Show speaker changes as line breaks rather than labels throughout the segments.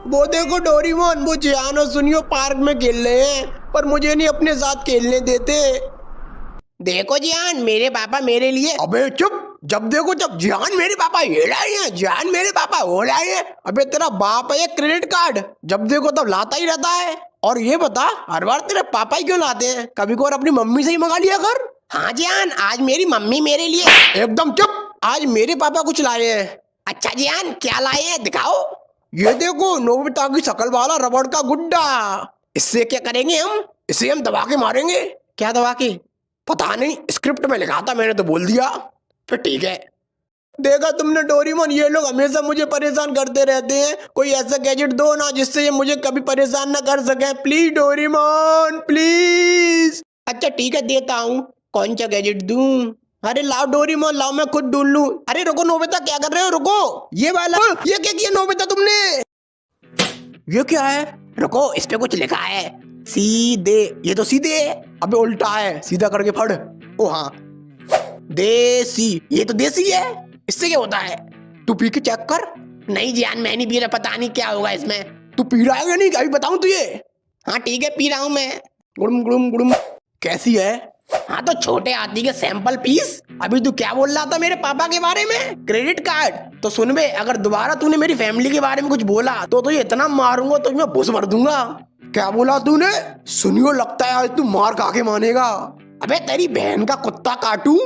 वो देखो डोरेमोन, वो जियान और सुनियो पार्क में खेल रहे हैं, पर मुझे नहीं अपने साथ खेलने देते। देखो जियान, मेरे पापा मेरे लिए। अबे चुप, जब देखो जब जियान मेरे पापा ये लाए हैं, जियान मेरे पापा वो लाए हैं। अबे तेरा बाप है क्रेडिट कार्ड, जब देखो तब लाता ही रहता है। और ये बता, हर बार तेरे पापा ही क्यों लाते हैं? कभी को अपनी मम्मी से ही मंगा लिया कर। हाँ जियान, आज मेरी मम्मी मेरे लिए। एकदम चुप, आज मेरे पापा कुछ लाए हैं। अच्छा जियान, क्या लाए हैं दिखाओ। ये देखो, नोबिता की शकल वाला रबड़ का गुड्डा। इससे क्या करेंगे हम? इसे हम दबा के मारेंगे। क्या दबा के? पता नहीं, स्क्रिप्ट में लिखा था, मैंने तो बोल दिया। फिर ठीक है। देखा तुमने डोरेमोन, ये लोग हमेशा मुझे परेशान करते रहते हैं। कोई ऐसा गैजेट दो ना जिससे ये मुझे कभी परेशान ना कर सके। Please Doraemon, please. अच्छा ठीक है, देता हूँ। कौन सा गैजेट दूं? अरे लाओ डोरेमोन, लाओ, मैं खुद ढूंढ लूं। अरे रुको नोबिता, क्या कर रहे हो? रुको, ये वाला। ये क्या किया नोबिता तुमने? ये क्या है? रुको, इस पे कुछ लिखा है, सीधे। ये तो सीधे है। अबे उल्टा है, सीधा करके पढ़। ओ हाँ, देसी। ये तो देसी है, इससे क्या होता है? तू पी के चेक कर। नहीं जियान, मैं नहीं पी रहा, पता नहीं क्या होगा इसमें। तू पी रहा है या नहीं, अभी बताऊं तुझे? हाँ ठीक है, पी रहा हूँ मैं। गुड़ुम गुड़ुम गुड़ुम। कैसी है? हाँ तो छोटे हाथी के सैंपल पीस। अभी तू क्या बोल रहा था मेरे पापा के बारे में? Credit card. तो सुन बे, अगर दोबारा तूने मेरी फैमिली के बारे में कुछ बोला तो तुझे इतना मारूंगा तो मैं भूस भर दूंगा। क्या बोला तूने? सुनियो, लगता है आज तू मार खा के मानेगा। अबे तेरी बहन का कुत्ता काटूं?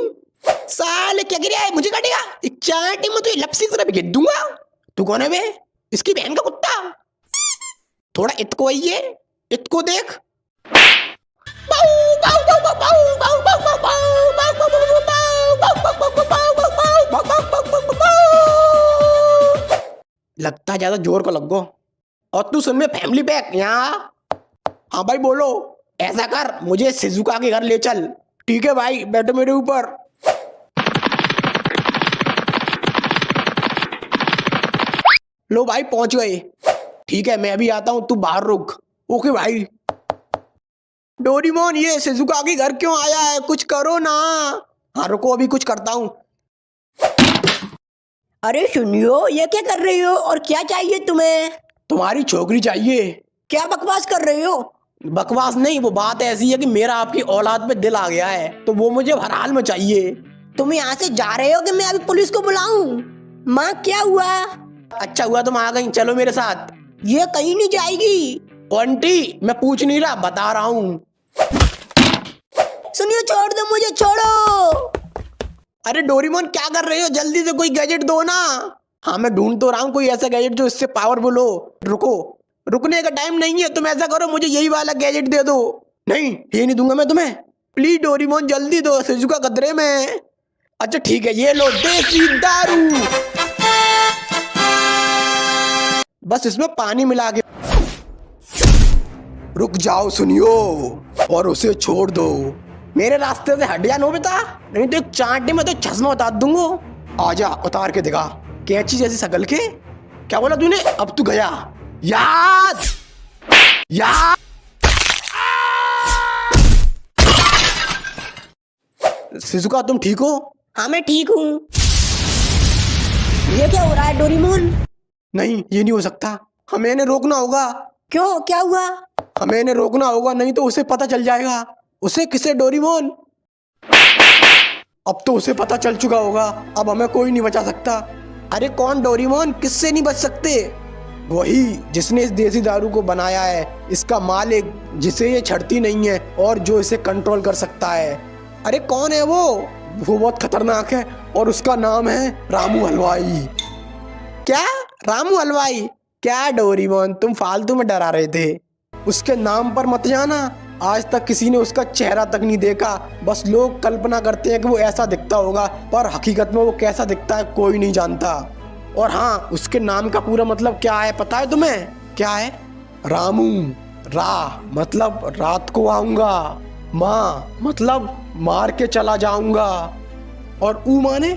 साले क्या गिरा है, मुझे काटेगा? एक चांटी में तो लपसी तरह घेर दूंगा। तू कौन है बे? इसकी बहन का कुत्ता। थोड़ा इतको है ये, इतको देख। लगता है ज्यादा जोर को लगो। और तू सुन में फैमिली पैक यहाँ। हाँ भाई बोलो। ऐसा कर, मुझे शिजुका के घर ले चल। ठीक है भाई, बैठो मेरे ऊपर। लो भाई, पहुंच गए। ठीक है, मैं अभी आता हूं, तू बाहर रुक। ओके भाई। डोरेमोन, ये शिजुका के घर क्यों आया है? कुछ करो ना। हाँ रुको, अभी कुछ करता हूँ।
अरे सुनियो, ये क्या कर रही हो और क्या चाहिए तुम्हें?
तुम्हारी छोकरी चाहिए।
क्या बकवास कर रही हो?
बकवास नहीं, वो बात ऐसी है कि मेरा आपकी औलाद पे दिल आ गया है, तो वो मुझे हर हाल में चाहिए।
तुम यहाँ से जा रहे हो कि मैं अभी पुलिस को बुलाऊं? माँ क्या हुआ?
अच्छा हुआ तुम आ गई, चलो मेरे साथ।
ये कहीं नहीं जाएगी।
आंटी, मैं पूछ नहीं रहा, बता रहा हूँ।
सुनियो, छोड़ दो मुझे, छोड़ो।
अरे डोरेमोन, क्या कर रहे हो? जल्दी से कोई गैजेट दो ना। हाँ मैं ढूंढ तो रहा हूँ कोई ऐसा गैजेट जो इससे पावरफुल हो। रुको, रुकने का टाइम नहीं है, तुम ऐसा करो, मुझे यही वाला गैजेट दे दो। नहीं, ये नहीं दूंगा मैं तुम्हें। प्लीज डोरेमोन, जल्दी दो, शिजुका खतरे में है। अच्छा ठीक है, ये लो देसी दारू। बस इसमें पानी मिला के। रुक जाओ सुनियो, और उसे छोड़ दो। मेरे रास्ते से हट जा नोबिता, नहीं तो एक चांटे में तो चश्मा उतार दूंगा। आजा, उतार के दिखा। कैंची जैसी शकल के। क्या बोला तूने? अब तू गया। याद याद। शिजुका, तुम ठीक हो?
हाँ मैं ठीक हूँ। ये क्या हो रहा है डोरेमोन?
नहीं, ये नहीं हो सकता, हमें इन्हें रोकना होगा।
क्यों, क्या हुआ?
हमें इन्हें रोकना होगा, नहीं तो उसे पता चल जाएगा। उसे? किसे डोरेमोन? अब तो उसे पता चल चुका होगा, अब हमें कोई नहीं बचा सकता। अरे कौन डोरेमोन? किससे नहीं बच सकते? वही जिसने इस देसी दारू को बनाया है, इसका मालिक, जिसे ये छड़ती नहीं है और जो इसे कंट्रोल कर सकता है। अरे कौन है वो? वो बहुत खतरनाक है और उसका नाम है रामू हलवाई। क्या? रामू हलवाई? क्या डोरेमोन, तुम फालतू में डरा रहे थे। उसके नाम पर मत जाना, आज तक किसी ने उसका चेहरा तक नहीं देखा। बस लोग कल्पना करते हैं कि वो ऐसा दिखता होगा, पर हकीकत में वो कैसा दिखता है कोई नहीं जानता। और हाँ, उसके नाम का पूरा मतलब क्या है पता है तुम्हें? क्या है? रामू। रा मतलब रात को आऊंगा, माँ मतलब मार के चला जाऊंगा, और ऊ माने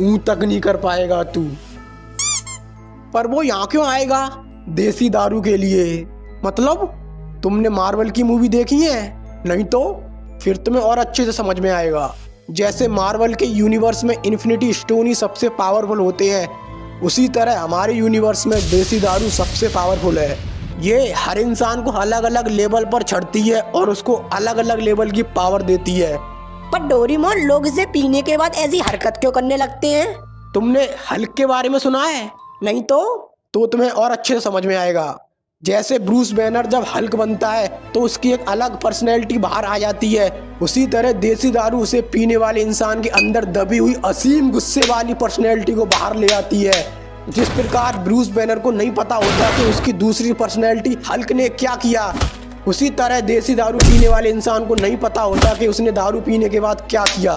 ऊ तक नहीं कर पाएगा तू। पर वो यहाँ क्यों आएगा? देसी दारू के लिए। मतलब तुमने मार्वल की मूवी देखी है? नहीं तो फिर तुम्हें और अच्छे से समझ में आएगा। जैसे मार्वल के यूनिवर्स में इन्फिनिटी स्टोन ही सबसे पावरफुल होते हैं, उसी तरह हमारे यूनिवर्स में देसी दारू सबसे पावरफुल है। ये हर इंसान को अलग अलग लेवल पर चढ़ती है और उसको अलग अलग लेवल की पावर देती है।
पर डोरेमोन, लोग इसे पीने के बाद ऐसी हरकत क्यों करने लगते हैं?
तुमने हल्क के बारे में सुना है?
नहीं तो
तुम्हें और अच्छे से समझ में आएगा। जैसे ब्रूस बैनर जब हल्क बनता है तो उसकी एक अलग पर्सनैलिटी बाहर आ जाती है, उसी तरह देसी दारू उसे पीने वाले इंसान के अंदर दबी हुई असीम गुस्से वाली पर्सनैलिटी को बाहर ले आती है। जिस प्रकार ब्रूस बैनर को नहीं पता होता कि उसकी दूसरी पर्सनैलिटी हल्क ने क्या किया, उसी तरह देसी दारू पीने वाले इंसान को नहीं पता होता कि उसने दारू पीने के बाद क्या किया।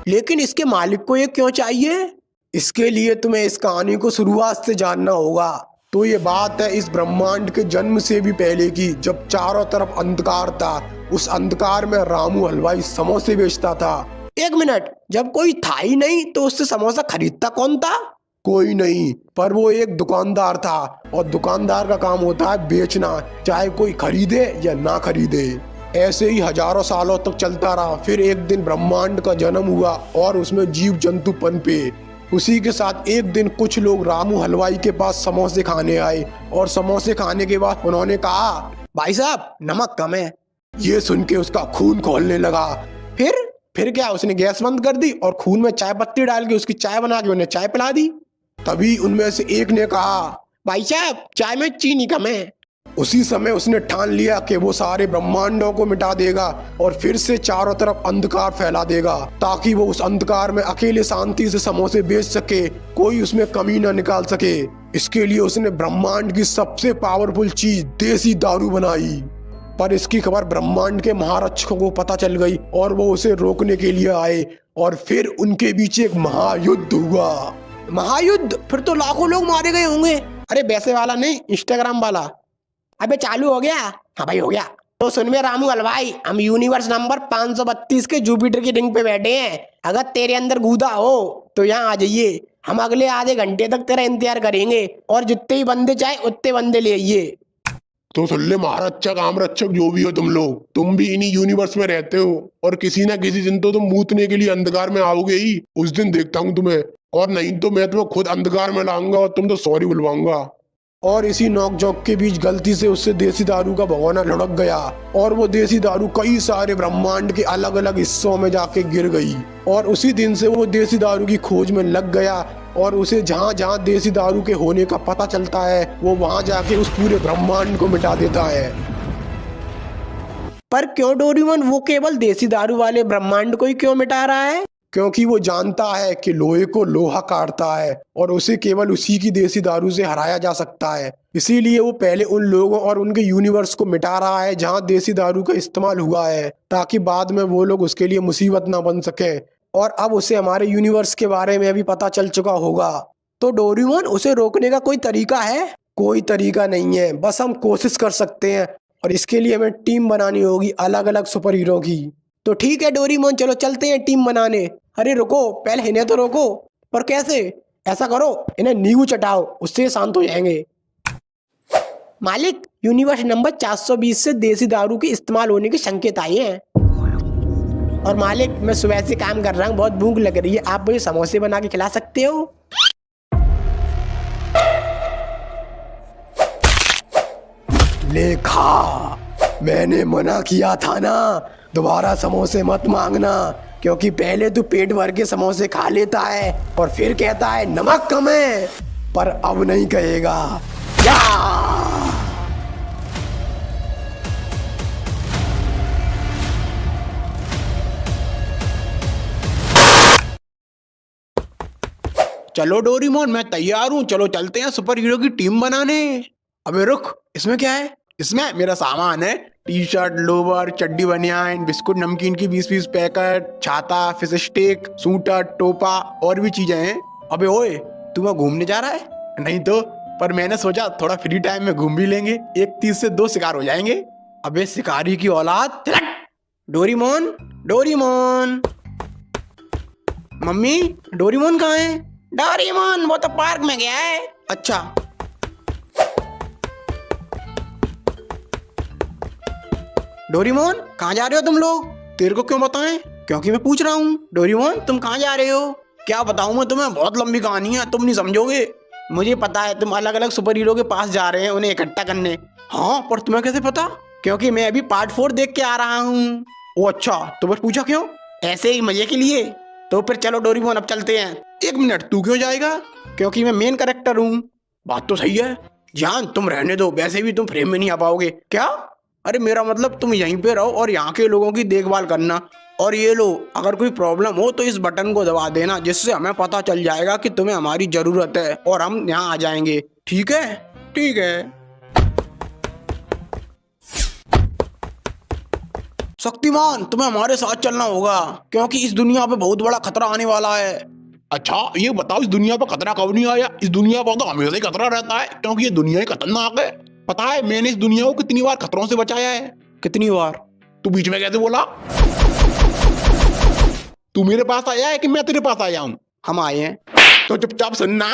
लेकिन इसके मालिक को ये क्यों चाहिए? इसके लिए तुम्हें इस कहानी को शुरुआत से जानना होगा। तो ये बात है इस ब्रह्मांड के जन्म से भी पहले की, जब चारों तरफ अंधकार था। उस अंधकार में रामू हलवाई समोसे बेचता था। एक मिनट, जब कोई था ही नहीं तो उससे समोसा खरीदता कौन था? कोई नहीं, पर वो एक दुकानदार था और दुकानदार का काम होता है बेचना, चाहे कोई खरीदे या ना खरीदे। ऐसे ही हजारों सालों तक चलता रहा। फिर एक दिन ब्रह्मांड का जन्म हुआ और उसमें जीव जंतु पनपे। उसी के साथ एक दिन कुछ लोग रामू हलवाई के पास समोसे खाने आए और समोसे खाने के बाद उन्होंने कहा, भाई साहब नमक कम है। ये सुन के उसका खून खौलने लगा। फिर क्या, उसने गैस बंद कर दी और खून में चाय पत्ती डाल के उसकी चाय बना के उन्हें चाय पिला दी। तभी उनमें से एक ने कहा, भाई साहब चाय में चीनी कम है। उसी समय उसने ठान लिया कि वो सारे ब्रह्मांडों को मिटा देगा और फिर से चारों तरफ अंधकार फैला देगा, ताकि वो उस अंधकार में अकेले शांति से समोसे बेच सके, कोई उसमें कमी न निकाल सके। इसके लिए उसने ब्रह्मांड की सबसे पावरफुल चीज देसी दारू बनाई। पर इसकी खबर ब्रह्मांड के महारक्षकों को पता चल गई और वो उसे रोकने के लिए आए और फिर उनके बीच एक महायुद्ध हुआ। महायुद्ध? फिर तो लाखों लोग मारे गए होंगे। अरे वैसे वाला नहीं, इंस्टाग्राम वाला। अबे चालू हो गया? हाँ भाई हो गया। तो सुन में रामू हलवाई, हम यूनिवर्स नंबर 532 के जुपिटर की रिंग पे बैठे हैं। अगर तेरे अंदर गूदा हो तो यहाँ आ जाइए। हम अगले आधे घंटे तक तेरा इंतजार करेंगे और जितने ही बंदे चाहे उतने बंदे ले आइए।
तो सुन ले महारक्षक आमरक्षक जो भी हो तुम लोग, तुम भी इन्हीं यूनिवर्स में रहते हो और किसी ना किसी दिन तो तुम मूतने के लिए अंधकार में आओगे ही। उस दिन देखता हूँ तुम्हें, और नहीं तो मैं तुम्हें खुद अंधकार में लाऊंगा और तुम तो सॉरी बुलवाऊंगा।
और इसी नोकझोंक के बीच गलती से उससे देसी दारू का भगोना लुढ़क गया और वो देसी दारू कई सारे ब्रह्मांड के अलग अलग हिस्सों में जाके गिर गई। और उसी दिन से वो देसी दारू की खोज में लग गया और उसे जहाँ जहाँ देसी दारू के होने का पता चलता है वो वहाँ जाके उस पूरे ब्रह्मांड को मिटा देता है। पर क्यों डोरेमोन, वो केवल देसी दारू वाले ब्रह्मांड को ही क्यों मिटा रहा है? क्योंकि वो जानता है कि लोहे को लोहा काटता है और उसे केवल उसी की देसी दारू से हराया जा सकता है। इसीलिए वो पहले उन लोगों और उनके यूनिवर्स को मिटा रहा है जहां देसी दारू का इस्तेमाल हुआ है, ताकि बाद में वो लोग उसके लिए मुसीबत ना बन सके। और अब उसे हमारे यूनिवर्स के बारे में भी पता चल चुका होगा। तो डोरेमोन, उसे रोकने का कोई तरीका है? कोई तरीका नहीं है, बस हम कोशिश कर सकते हैं और इसके लिए हमें टीम बनानी होगी अलग अलग सुपर हीरो की। तो ठीक है डोरेमोन, चलो चलते हैं टीम बनाने। अरे रुको, पहले इन्हें तो रोको। पर कैसे? ऐसा करो, इन्हें नींबू चटाओ, उससे शांत हो जाएंगे। मालिक, यूनिवर्स नंबर 420 से देसी दारू के इस्तेमाल होने के संकेत आए हैं। और मालिक, मैं सुबह से काम कर रहा हूँ, बहुत भूख लग रही है, आप मुझे समोसे बना के खिला सकते हो? लेखा, मैंने मना किया था ना, दोबारा समोसे मत मांगना, क्योंकि पहले तू पेट भर के समोसे खा लेता है और फिर कहता है नमक कम है, पर अब नहीं कहेगा। या!
चलो डोरेमोन, मैं तैयार हूँ, चलो चलते हैं सुपर हीरो की टीम बनाने।
अबे रुक, इसमें क्या है?
इसमें मेरा सामान है, टी शर्ट, लोवर, चड्डी बनियान, बिस्कुट नमकीन की 20-20 पैकेट, छाता, फिश स्टिक, सूटर, टोपा और भी चीजें हैं।
अबे ओए, तू वहाँ घूमने जा रहा है?
नहीं तो, पर मैंने सोचा थोड़ा फ्री टाइम में घूम भी लेंगे, एक तीर से 2 शिकार हो जाएंगे।
अबे शिकारी की औलाद, डोरेमोन, डोरेमोन, मम्मी, डोरेमोन कहाँ है? डोरेमोन वो तो पार्क में गया है। अच्छा, डोरेमोन कहाँ जा रहे हो तुम लोग? तेरे को क्यों बताएं? क्योंकि मैं पूछ रहा हूँ। डोरेमोन तुम कहाँ जा रहे हो?
क्या बताऊं मैं तुम्हें, बहुत लंबी कहानी है, तुम नहीं समझोगे। मुझे पता है तुम अलग अलग सुपर हीरो के पास जा रहे हैं उन्हें इकट्ठा करने। हाँ, पर तुम्हें कैसे पता? क्योंकि मैं अभी पार्ट 4 देख के आ रहा हूँ। ओ अच्छा, तो बस पूछा क्यों? ऐसे ही मजे के लिए। तो फिर चलो डोरेमोन, अब चलते हैं। एक मिनट, तू क्यों जाएगा? क्योंकि मैं मेन कैरेक्टर हूँ। बात तो सही है। जान तुम रहने दो, वैसे भी तुम फ्रेम में नहीं आ पाओगे। क्या? अरे मेरा मतलब तुम यहीं पे रहो और यहाँ के लोगों की देखभाल करना। और ये लो, अगर कोई प्रॉब्लम हो तो इस बटन को दबा देना, जिससे हमें पता चल जाएगा कि तुम्हें हमारी जरूरत है और हम यहाँ आ जाएंगे। ठीक है? ठीक है। शक्तिमान, तुम्हें हमारे साथ चलना होगा क्योंकि इस दुनिया पे बहुत बड़ा खतरा आने वाला है।
अच्छा ये बताओ, इस दुनिया पर खतरा कब नहीं आया? इस दुनिया पर तो हमेशा ही खतरा रहता है, क्योंकि ये दुनिया ही खतरनाक है। पता है मैंने इस दुनिया को कितनी बार खतरों से बचाया है?
कितनी बार?
तू बीच में कैसे बोला? तू मेरे पास आया है कि मैं तेरे पास आया हूँ?
हम आए हैं।
तो चुपचाप सुनना।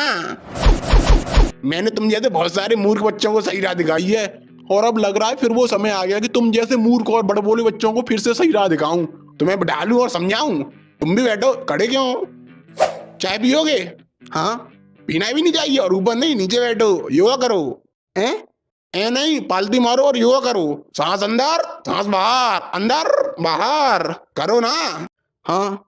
मैंने तुम जैसे बहुत सारे मूर्ख बच्चों को सही राह दिखाई है, और अब लग रहा है फिर वो समय आ गया कि तुम जैसे मूर्ख और बड़बोले बच्चों को फिर से सही राह दिखाऊं, तुम्हें बिठा लूं और समझाऊं। तुम भी बैठो, खड़े क्यों हो? चाय पियोगे?
हाँ।
पीना भी नहीं चाहिए, और ऊपर नहीं, नीचे बैठो, योगा करो। ए नहीं, पालती मारो और योगा करो। सांस अंदर, सांस बाहर, अंदर बाहर करो ना।
हाँ।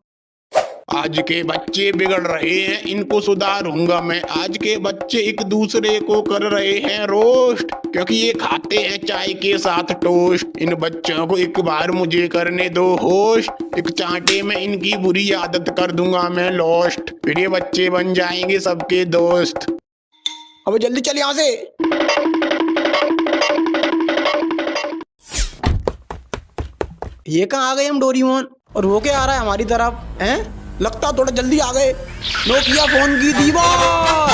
आज के बच्चे बिगड़ रहे हैं, इनको सुधारूंगा मैं। आज के बच्चे एक दूसरे को कर रहे हैं रोस्ट, क्योंकि ये खाते हैं चाय के साथ टोस्ट। इन बच्चों को एक बार मुझे करने दो होस्ट, एक चांटे में इनकी बुरी आदत कर दूंगा मैं लॉस्ट, फिर ये बच्चे बन जाएंगे सबके दोस्त।
अबे जल्दी चल यहाँ से। ये कहाँ आ गए हम डोरेमोन? और वो क्या आ रहा है हमारी तरफ? हैं? लगता थोड़ा जल्दी आ गए। नोकिया फोन की दीवार,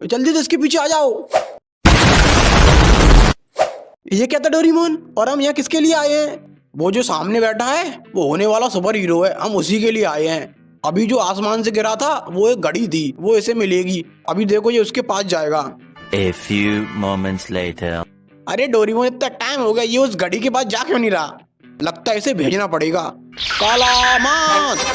जल्दी से इसके पीछे आ जाओ। ये क्या था डोरेमोन? और हम यहाँ किसके लिए आए हैं? वो जो सामने बैठा है वो होने वाला सुपर हीरो है, हम उसी के लिए आए हैं। अभी जो आसमान से गिरा था वो एक घड़ी थी, वो इसे मिलेगी। अभी देखो ये उसके पास जाएगा।
A few moments later.
अरे डोरेमोन, इतना टाइम हो गया, ये उस घड़ी के पास जा क्यों नहीं रहा? लगता है इसे भेजना पड़ेगा। काला मास्क,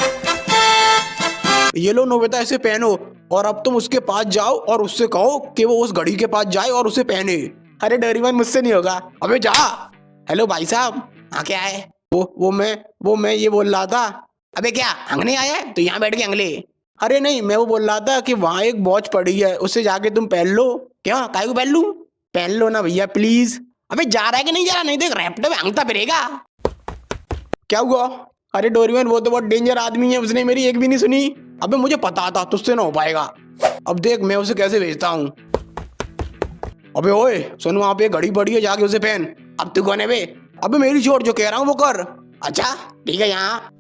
ये लो नोबिता, इसे पहनो और अब तुम उसके पास जाओ और उससे कहो कि वो उस घड़ी के पास जाए और उसे पहने। अरे डोरेमोन, मुझसे नहीं होगा। अबे जा। हेलो भाई साहब। हाँ क्या है? वो मैं ये बोल रहा था। अबे क्या हंगने आया है? तो यहाँ बैठ के हंगले। अरे नहीं, मैं वो बोल रहा था कि वहाँ एक वॉच पड़ी है, उसे जाके तुम पहन लो। क्या? काहे को पहन लूं? पहन लो ना भैया प्लीज। अबे जा रहा है कि नहीं जा रहा? नहीं देख रैप्टर में हंगता फिरेगा। क्या हुआ? अरे डोरेमोन, वो तो बहुत डेंजर आदमी है, उसने मेरी एक भी नहीं सुनी। अबे मुझे पता था तुझसे ना हो पाएगा। अब देख मैं उसे कैसे भेजता हूँ। अबे ओए सुन, वहाँ पे घड़ी पड़ी है, जाके उसे पहन। अब तू कौन है बे? अबे मेरी छोड़, जो कह रहा हूँ वो कर। अच्छा ठीक है। यहाँ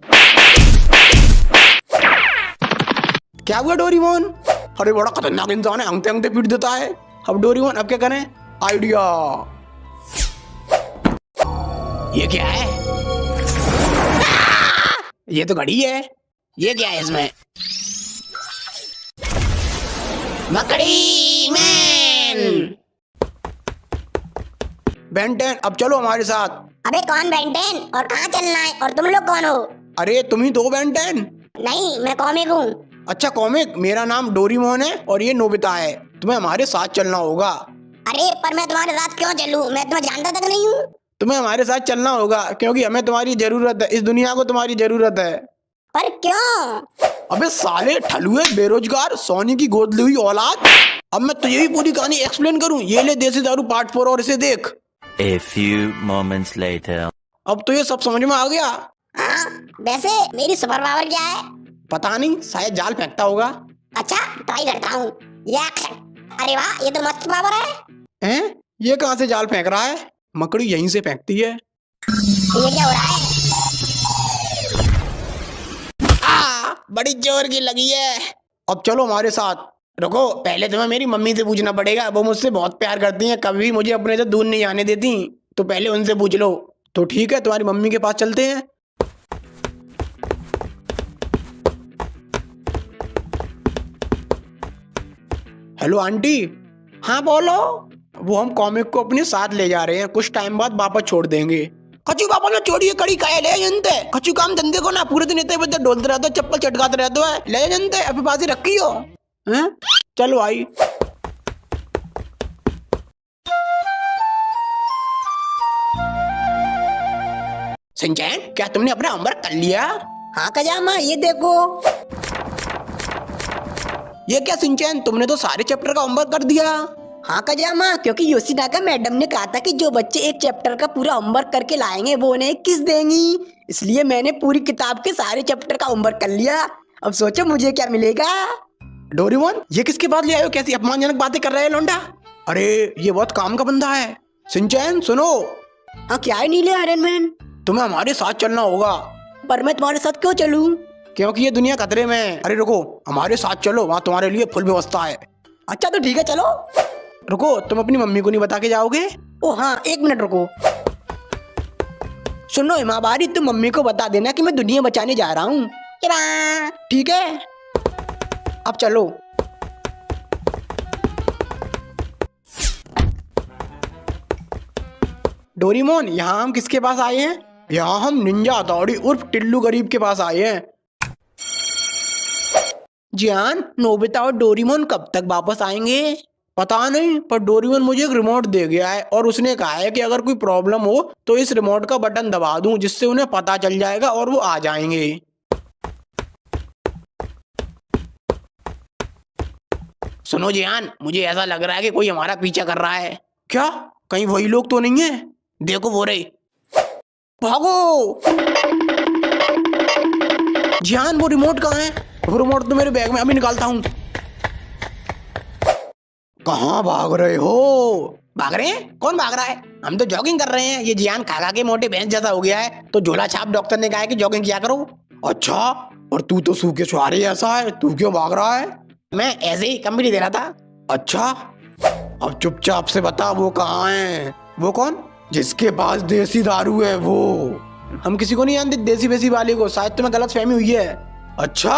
क्या हुआ डोरेमोन? अरे बड़ा खतरनाक इंसान है, हंगते हंगते पीट देता है। अब डोरेमोन अब क्या करें? आइडिया। ये क्या है? ये तो घड़ी है। ये क्या है इसमें? मकड़ी मैन। बेन 10, अब चलो हमारे साथ।
अबे कौन बेन 10 और कहाँ चलना है? और तुम लोग कौन हो?
अरे तुम ही तो बेन 10।
नहीं, मैं कॉमिक हूँ।
अच्छा कॉमिक, मेरा नाम डोरेमोन है और ये नोबिता है। तुम्हें हमारे साथ चलना होगा।
अरे पर मैं तुम्हारे साथ क्यों चलूं? मैं तुम्हें जानता तक नहीं हूँ।
तुम्हें हमारे साथ चलना होगा क्योंकि हमें तुम्हारी जरूरत है, इस दुनिया को तुम्हारी जरूरत है।
पर क्यों?
अबे साले ठलुए बेरोजगार सोनी की गोद ली हुई औलाद, अब मैं तुझे भी पूरी कहानी एक्सप्लेन करूं? ये ले देसी दारू पार्ट 4 और इसे देख।
A few moments later.
अब तो ये सब समझ में आ गया।
हाँ, वैसे मेरी सुपर पावर क्या है?
पता नहीं, शायद जाल फेंकता होगा।
अच्छा ट्राई करता हूँ। अरे वाह, ये तो मस्त पावर है।
हैं? ये कहाँ से जाल फेंक रहा है? मकड़ी यहीं से फेंकती है।
ये क्या हो रहा है?
बड़ी जोर की लगी है। अब चलो हमारे साथ। रुको, पहले तुम्हें मेरी मम्मी से पूछना पड़ेगा, वो मुझसे बहुत प्यार करती हैं, कभी भी मुझे अपने से दूर नहीं आने देती, तो पहले उनसे पूछ लो। तो ठीक है, तुम्हारी मम्मी के पास चलते हैं। Hello aunty. हाँ बोलो। वो हम कॉमिक को अपने साथ ले जा रहे हैं, कुछ टाइम बाद वापस छोड़ देंगे। कचू पापा ने छोड़िए, कड़ी खाए ले जनते कचू काम धंधे को ना, पूरे दिन इतने बच्चे डोलते रहते हो, चप्पल चटकाते रहते हो, ले जनते अपने पास ही रखी हो। हैं? चलो आई।
सिंचैन, क्या तुमने अपना होमवर्क कर लिया?
हाँ कजामा, ये देखो।
ये क्या सिंचैन, तुमने तो सारे चैप्टर का होमवर्क कर दिया।
हाँ कजामा, क्योंकि योशिनागा मैडम ने कहा था कि जो बच्चे एक चैप्टर का पूरा होमवर्क करके लाएंगे वो उन्हें 21 देंगी, इसलिए मैंने पूरी किताब के सारे चैप्टर का होमवर्क कर लिया। अब सोचो मुझे क्या मिलेगा।
डोरेमोन, ये किसके बाद ले आयो? कैसी अपमानजनक बातें कर रहे हैं लौंडा। अरे ये बहुत काम का बंदा है। सिंचैन सुनो,
हाँ क्या है नीले आयरन मैन?
तुम्हें हमारे साथ चलना होगा।
पर मैं तुम्हारे साथ क्यों चलूं?
क्योंकि ये दुनिया खतरे में है। अरे रुको, हमारे साथ चलो, वहाँ तुम्हारे लिए फुल व्यवस्था है।
अच्छा तो ठीक है, चलो।
रुको, तुम अपनी मम्मी को नहीं बता के जाओगे?
ओ हाँ, 1 मिनट रुको। सुनो हिमाबारी, तुम मम्मी को बता देना कि मैं दुनिया बचाने जा रहा हूँ।
ठीक है, अब चलो। डोरेमोन, यहाँ हम किसके पास आए हैं? यहाँ हम निंजा हथौड़ी उर्फ टिल्लू गरीब के पास आए हैं। जियान, नोबिता और डोरेमोन कब तक वापस आएंगे? पता नहीं, पर डोरेमोन मुझे एक रिमोट दे गया है और उसने कहा है कि अगर कोई प्रॉब्लम हो तो इस रिमोट का बटन दबा दूं, जिससे उन्हें पता चल जाएगा और वो आ जाएंगे।
सुनो जियान, मुझे ऐसा लग रहा है कि कोई हमारा पीछा कर रहा है।
क्या? कहीं वही लोग तो नहीं है?
देखो वो रही।
भागो! जियान, वो रिमोट कहाँ है? वो रिमोट तो मेरे बैग में, अभी निकालता हूँ। कहाँ भाग रहे हो?
भाग रहे हैं? कौन भाग रहा है? हम तो जॉगिंग कर रहे हैं। ये जियान खा खा के मोटे भैंस जैसा हो गया है, तो झोला छाप डॉक्टर ने कहा है कि जॉगिंग किया करो।
अच्छा, और तू तो सूखे छुहारे ऐसा है, तू क्यों भाग रहा है?
मैं ऐसे ही कंपनी दे रहा था।
अच्छा, अब चुपचाप से बता वो कहाँ है? वो कौन? जिसके पास देसी दारू है वो। हम किसी को नहीं जानते देसी वेसी वाले को, शायद तुम्हें गलत फहमी हुई है। अच्छा,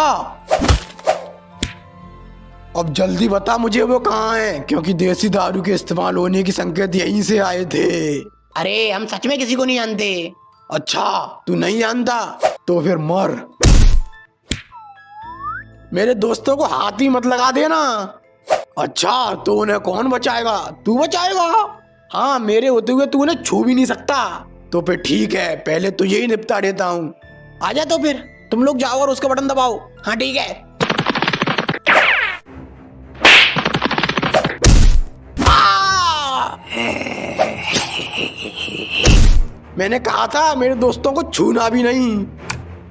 अब जल्दी बता मुझे वो कहाँ है, क्योंकि देसी दारू के इस्तेमाल होने की संकेत यहीं से आए थे।
अरे हम सच में किसी को नहीं जानते।
अच्छा, तू नहीं जानता तो फिर मर। मेरे दोस्तों को हाथ ही मत लगा देना। अच्छा, तो उन्हें कौन बचाएगा? तू बचाएगा? हाँ, मेरे होते हुए तू उन्हें छू भी नहीं सकता। तो फिर ठीक है, पहले तुझे ही निपटा देता हूँ। आजा, तो फिर तुम लोग जाओ और उसका बटन दबाओ।
हाँ ठीक है।
मैंने कहा था मेरे दोस्तों को छूना भी नहीं।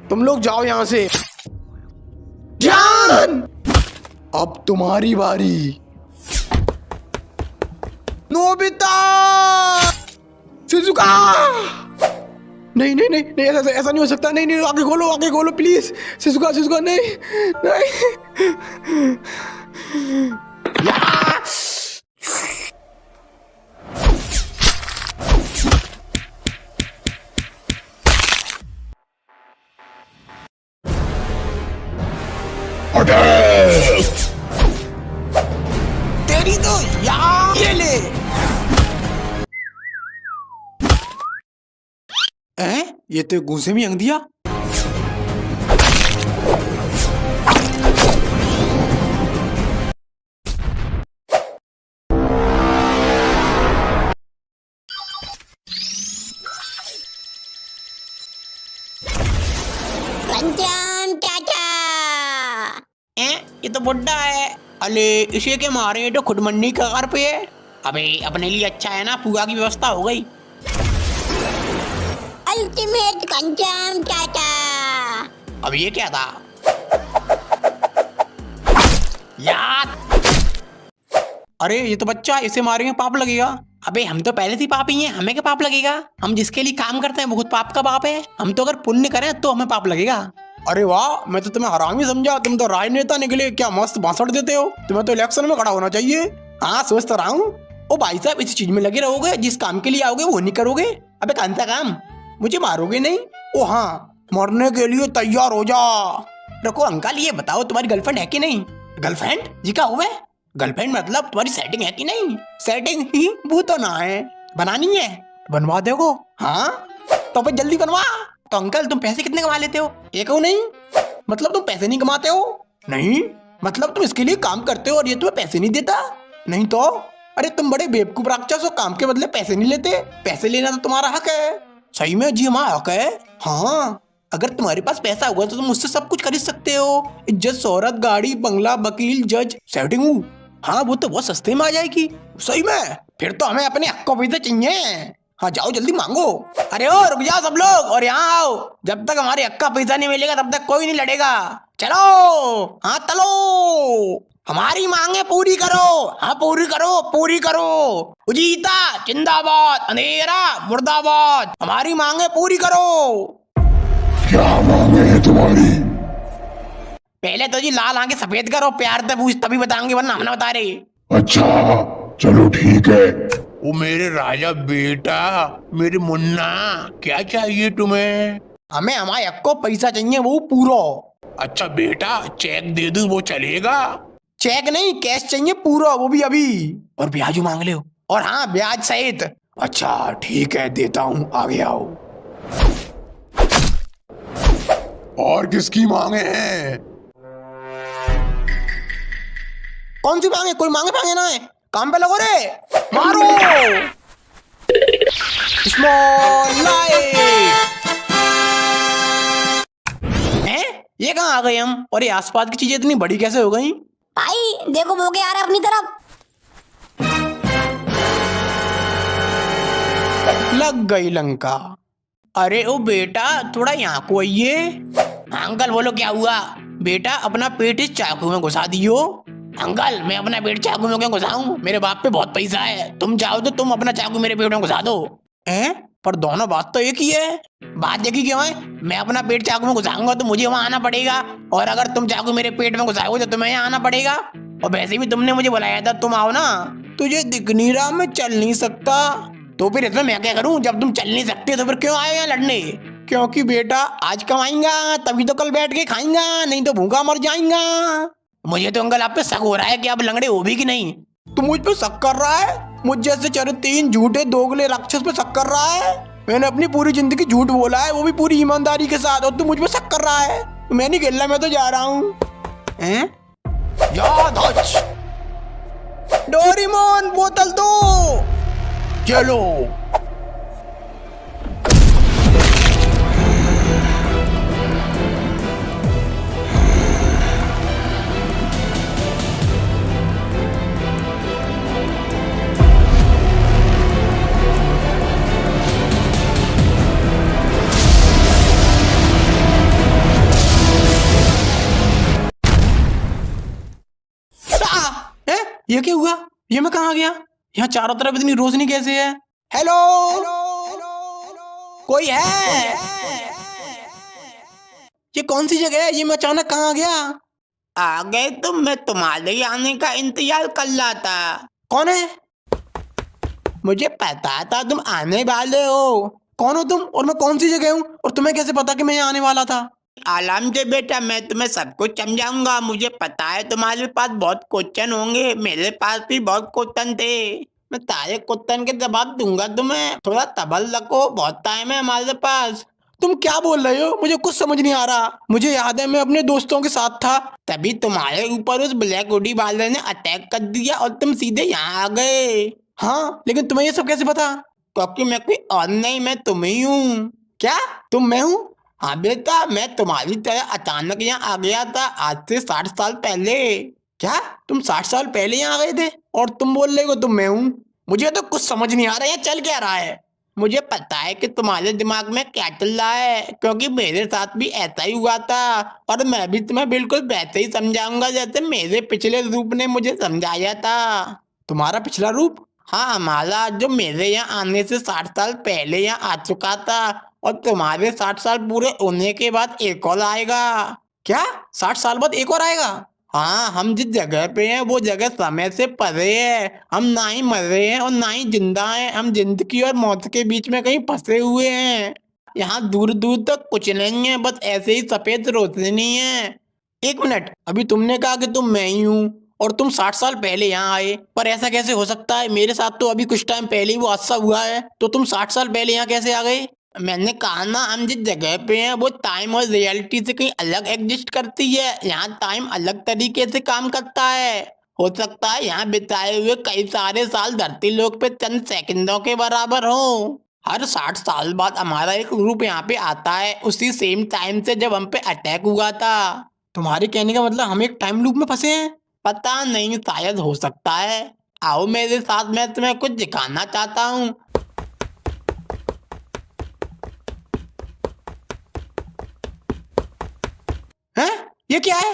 तुम लोग जाओ यहाँ से। जान, अब तुम्हारी बारी। Nobita, Shizuka. नहीं नहीं नहीं नहीं, ऐसा नहीं हो सकता। नहीं नहीं, आगे खोलो प्लीज। शिजुका, शिजुका, नहीं नहीं। तेरी तो यार, ये ले। ये तो गुस्से में हंग दिया।
कंचन चाचा।
ये तो बुड्ढा है।
अले इसे के मारे तो खुदमंडी कगार पे है।
अबे अपने लिए अच्छा है ना, पूजा की व्यवस्था हो गई।
अल्टीमेट कंचन चाचा।
अब ये क्या था यार?
अरे ये तो बच्चा, इसे मारेंगे पाप लगेगा।
अबे हम तो पहले से ही पापी हैं, हमें क्या पाप लगेगा? हम जिसके लिए काम करते हैं वो खुद पाप का बाप है। हम तो अगर पुण्य करें तो हमें पाप लगेगा।
अरे वाह, मैं तो तुम्हें हरामी समझा, तुम तो राजनेता निकले। क्या मस्त भाषण देते हो। तुम्हें तो इलेक्शन में खड़ा होना चाहिए। हाँ, सोच तो रहा हूँ। ओ भाई साहब, इस चीज में लगे रहोगे, जिस काम के लिए आओगे वो नहीं करोगे।
अबे कौन सा काम?
मुझे मारोगे नहीं? ओ हाँ, मरने के लिए तैयार हो जा।
रुको अंकल, ये बताओ तुम्हारी गर्लफ्रेंड है कि नहीं?
गर्लफ्रेंड?
जी क्या हुआ?
गर्लफ्रेंड मतलब तुम्हारी सेटिंग है कि नहीं?
सेटिंग ही वो तो ना है, बनानी है।
बनवा दोगे?
हाँ तो फिर जल्दी बनवा। तो अंकल तुम पैसे कितने कमा लेते हो?
एक नहीं,
मतलब तुम पैसे नहीं कमाते हो?
नहीं, मतलब तुम इसके लिए काम करते हो और ये तुम्हें पैसे नहीं देता? नहीं तो? अरे तुम बड़े बेवकूफ राक्षस हो, काम के बदले पैसे नहीं लेते। पैसे लेना तो तुम्हारा हक है। सही में जी हमारा हक है। हाँ, अगर तुम्हारे पास पैसा होगा तो तुम मुझसे सब कुछ खरीद सकते हो। इज्जत, शोहरत, गाड़ी, बंगला, वकील, जज, सेटिंग। हाँ, वो तो बहुत सस्ते में आ जाएगी। सही में? फिर तो हमें अपने हक को पैसे चाहिए। हाँ, जाओ जल्दी मांगो। अरे ओ रुक जाओ सब लोग और यहाँ आओ। जब तक हमारे हक का पैसा नहीं मिलेगा तब तक कोई नहीं लड़ेगा। चलो, हाँ चलो, हमारी मांगे पूरी करो। हाँ पूरी करो, पूरी करो। उजीता जिंदाबाद, अंधेरा मुर्दाबाद। हमारी मांगे पूरी करो।
क्या मांगे हैं तुम्हारी?
पहले तो जी लाल आंखें सफेद करो, प्यार से पूछ तभी बताएंगे, वरना हम ना बता रहे।
अच्छा चलो ठीक है।
वो मेरे राजा बेटा, मेरे मुन्ना, क्या चाहिए तुम्हें?
हमें हमारे हक को पैसा चाहिए, वो पूरा।
अच्छा बेटा, चेक दे दूं वो चलेगा?
चेक नहीं, कैश चाहिए पूरा, वो भी अभी। और ब्याज मांग ले। और हाँ, ब्याज सहित।
अच्छा ठीक है, देता हूँ, आगे आओ। और किसकी मांगे हैं?
कौन सी मांगे? कोई मांगे मांगे ना है। काम पे लगो रे, मारो। Small light. हैं? ये कहाँ आ गए हम? और ये आसपास की चीजें इतनी बड़ी कैसे हो गई?
भाई देखो वो क्या आ रहा है अपनी तरफ।
लग गई लंका। अरे ओ बेटा, थोड़ा यहाँ को आइए। अंकल बोलो क्या हुआ? बेटा अपना पेट इस चाकू में घुसा दियो। अंकल मैं अपना पेट चाकू में क्यों घुसाऊं? मेरे बाप पे बहुत पैसा है। तुम चाहो तो तुम अपना चाकू मेरे पेट में घुसा दो। हैं? पर दोनों बात तो एक ही है। बात एक ही क्यों है? मैं अपना पेट चाकू में घुसाऊंगा तो मुझे वहां आना पड़ेगा, और अगर तुम चाकू मेरे पेट में घुसाओगे तो तुम्हें यहाँ आना पड़ेगा। और वैसे भी तुमने मुझे बुलाया था, तुम आओ ना। तुझे दिख नहीं रहा मैं चल नहीं सकता? तो फिर इसमें मैं क्या करूं? जब तुम चल नहीं सकते तो फिर क्यों आए यहाँ लड़ने? क्योंकि बेटा आज कमाएंगा तभी तो कल बैठ के खाएंगा, नहीं तो भूखा मर जाएंगा। मुझे तो अंकल आप पे शक हो रहा है कि आप लंगड़े हो भी कि नहीं। तुम मुझ पे शक कर रहा है? मुझ जैसे चरित्रहीन झूठे दोगले राक्षस पे शक कर रहा है? मैंने अपनी पूरी जिंदगी झूठ बोला है, वो भी पूरी ईमानदारी के साथ, और तू मुझ पे शक कर रहा है? मैं नहीं खेल रहा, मैं तो जा रहा हूँ। डोरेमोन बोतल दो। चलो। ये क्या हुआ? ये मैं कहाँ गया? यहाँ चारों तरफ इतनी रोशनी कैसे है? हेलो, कोई है? ये कौन सी जगह है? ये मैं अचानक कहाँ आ गया?
आ गए तुम? मैं तुम्हारे आने का इंतजार कर रहा था।
कौन है?
मुझे पता था तुम आने वाले हो।
कौन हो तुम और मैं कौन सी जगह हूँ, और तुम्हें कैसे पता कि मैं यहाँ आने वाला था?
आराम से बेटा, मैं तुम्हें सब कुछ समझाऊंगा। मुझे पता है तुम्हारे पास बहुत क्वेश्चन होंगे, मेरे पास भी बहुत क्वेश्चन थे। मैं सारे क्वेश्चन के जवाब दूंगा तुम्हें। थोड़ा तबल रखो, बहुत टाइम है हमारे पास।
तुम क्या बोल रहे हो? मुझे कुछ समझ नहीं आ रहा। मुझे याद है मैं अपने दोस्तों के साथ था,
तभी तुम्हारे ऊपर उस ब्लैक हुडी वाले ने अटैक कर दिया और तुम सीधे यहाँ आ गए।
हाँ, लेकिन तुम्हें ये सब कैसे पता?
क्योंकि मैं कोई और नहीं, मैं तुम ही हूँ।
क्या तुम मैं हूँ?
हाँ बेटा, मैं तुम्हारी तरह अचानक यहाँ आ गया था आज से 60 साल पहले।
क्या तुम 60 साल पहले यहाँ आ गए थे और तुम बोल रहे हो तुम मैं हूँ? मुझे तो कुछ समझ नहीं आ रहा है, चल क्या रहा है?
मुझे पता है कि तुम्हारे दिमाग में क्या चल रहा है, क्योंकि मेरे साथ भी ऐसा ही हुआ था। और मैं भी तुम्हें बिल्कुल वैसे ही समझाऊंगा जैसे मेरे पिछले रूप ने मुझे समझाया था।
तुम्हारा पिछला रूप?
हाँ, हमारा जो मेरे यहाँ आने से 60 साल पहले यहाँ आ चुका था, और तुम्हारे 60 साल पूरे होने के बाद एक और आएगा।
क्या 60 साल बाद एक और आएगा?
हाँ, हम जिस जगह पे हैं वो जगह समय से परे है। हम ना ही मर रहे हैं और ना ही जिंदा हैं। हम जिंदगी और मौत के बीच में कहीं फंसे हुए हैं। यहाँ दूर दूर तक कुछ नहीं है, बस ऐसे ही सफेद रोशनी है।
एक मिनट, अभी तुमने कहा कि तुम मैं ही हूँ और तुम 60 साल पहले यहाँ आए, पर ऐसा कैसे हो सकता है? मेरे साथ तो अभी कुछ टाइम पहले ही वो हादसा हुआ है, तो तुम 60 साल पहले यहाँ कैसे आ गए?
मैंने कहा ना, हम जिस जगह पे हैं वो टाइम और रियलिटी से कहीं अलग एग्जिस्ट करती है। यहाँ टाइम अलग तरीके से काम करता है। हो सकता है यहाँ बिताए हुए कई सारे साल धरती लोक पे चंद सेकंडों के बराबर हो। हर 60 साल बाद हमारा एक ग्रुप यहाँ पे आता है, उसी सेम टाइम से जब हम पे अटैक हुआ था।
तुम्हारे कहने का मतलब हम एक टाइम लूप में फंसे हैं?
पता नहीं, शायद हो सकता है। आओ मेरे साथ, मैं तुम्हें कुछ दिखाना चाहता हूँ।
हैं? ये क्या है?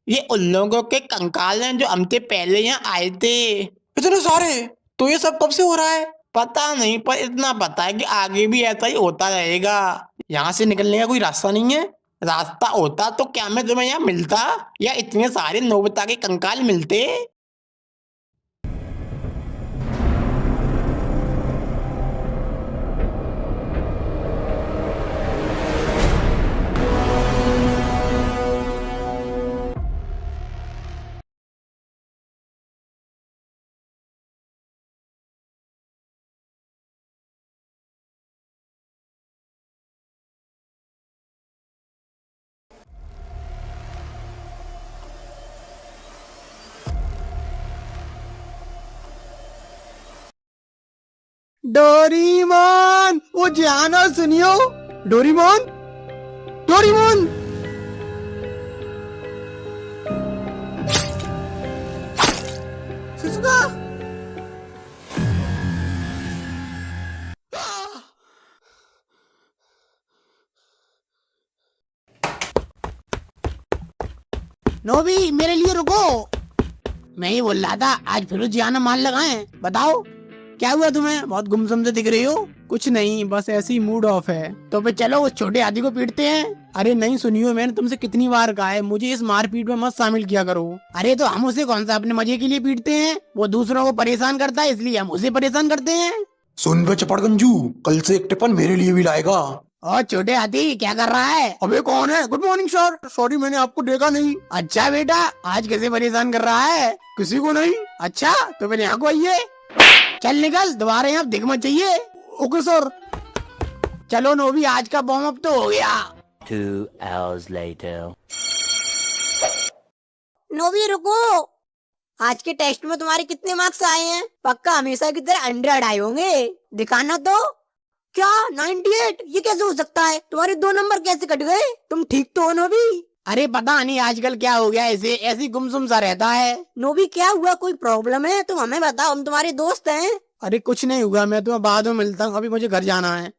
ये उन लोगों के कंकाल हैं जो हमसे पहले यहाँ आए थे।
इतने सारे? तो ये सब कब से हो रहा है?
पता नहीं, पर इतना पता है कि आगे भी ऐसा ही होता रहेगा।
यहाँ से निकलने का कोई रास्ता नहीं है?
रास्ता होता तो क्या मैं तुम्हें यहाँ मिलता, या इतने सारे नोबिता के कंकाल मिलते?
डोरीमोन, वो जानो सुनियो। Doraemon, Doraemon. शिजुका।
नोबी, मेरे लिए रुको। मैं ही बोल रहा था आज फिर जियाना मान लगाए। बताओ क्या हुआ तुम्हें? बहुत गुमसुम से दिख रही हो।
कुछ नहीं, बस ऐसे ही मूड ऑफ है।
तो फिर चलो उस छोटे हाथी को पीटते हैं।
अरे नहीं सुनियो, मैंने तुमसे कितनी बार कहा है मुझे इस मारपीट में मत शामिल किया करो।
अरे तो हम उसे कौन सा अपने मजे के लिए पीटते हैं? वो दूसरों को परेशान करता है, इसलिए हम उसे परेशान करते हैं।
सुन बे चपड़गंजू, कल से एक टिफिन मेरे लिए भी लाएगा।
और छोटे हाथी क्या कर रहा है?
अबे कौन है? Good morning sir. सॉरी मैंने आपको देखा नहीं।
अच्छा बेटा, आज कैसे परेशान कर रहा है?
किसी को नहीं।
अच्छा तो फिर यहाँ को आइए। चल निकल, दोबारा यहाँ दिख मत चाहिए।
Okay sir.
चलो नोबी, आज का बॉम्ब अप तो हो गया।
2 hours later.
नोबी रुको, आज के टेस्ट में तुम्हारे कितने मार्क्स आए हैं? पक्का हमेशा की तरह 100 आए होंगे। दिखाना तो। क्या 98? ये कैसे हो सकता है? तुम्हारे 2 नंबर कैसे कट गए? तुम ठीक तो हो नोबी?
अरे पता नहीं आजकल क्या हो गया, इसे ऐसे ही गुमसुम सा रहता है।
नोबी क्या हुआ? कोई प्रॉब्लम है? तुम हमें बताओ, हम तुम्हारे दोस्त हैं।
अरे कुछ नहीं हुआ, मैं तुम्हें बाद में मिलता हूँ, अभी मुझे घर जाना है।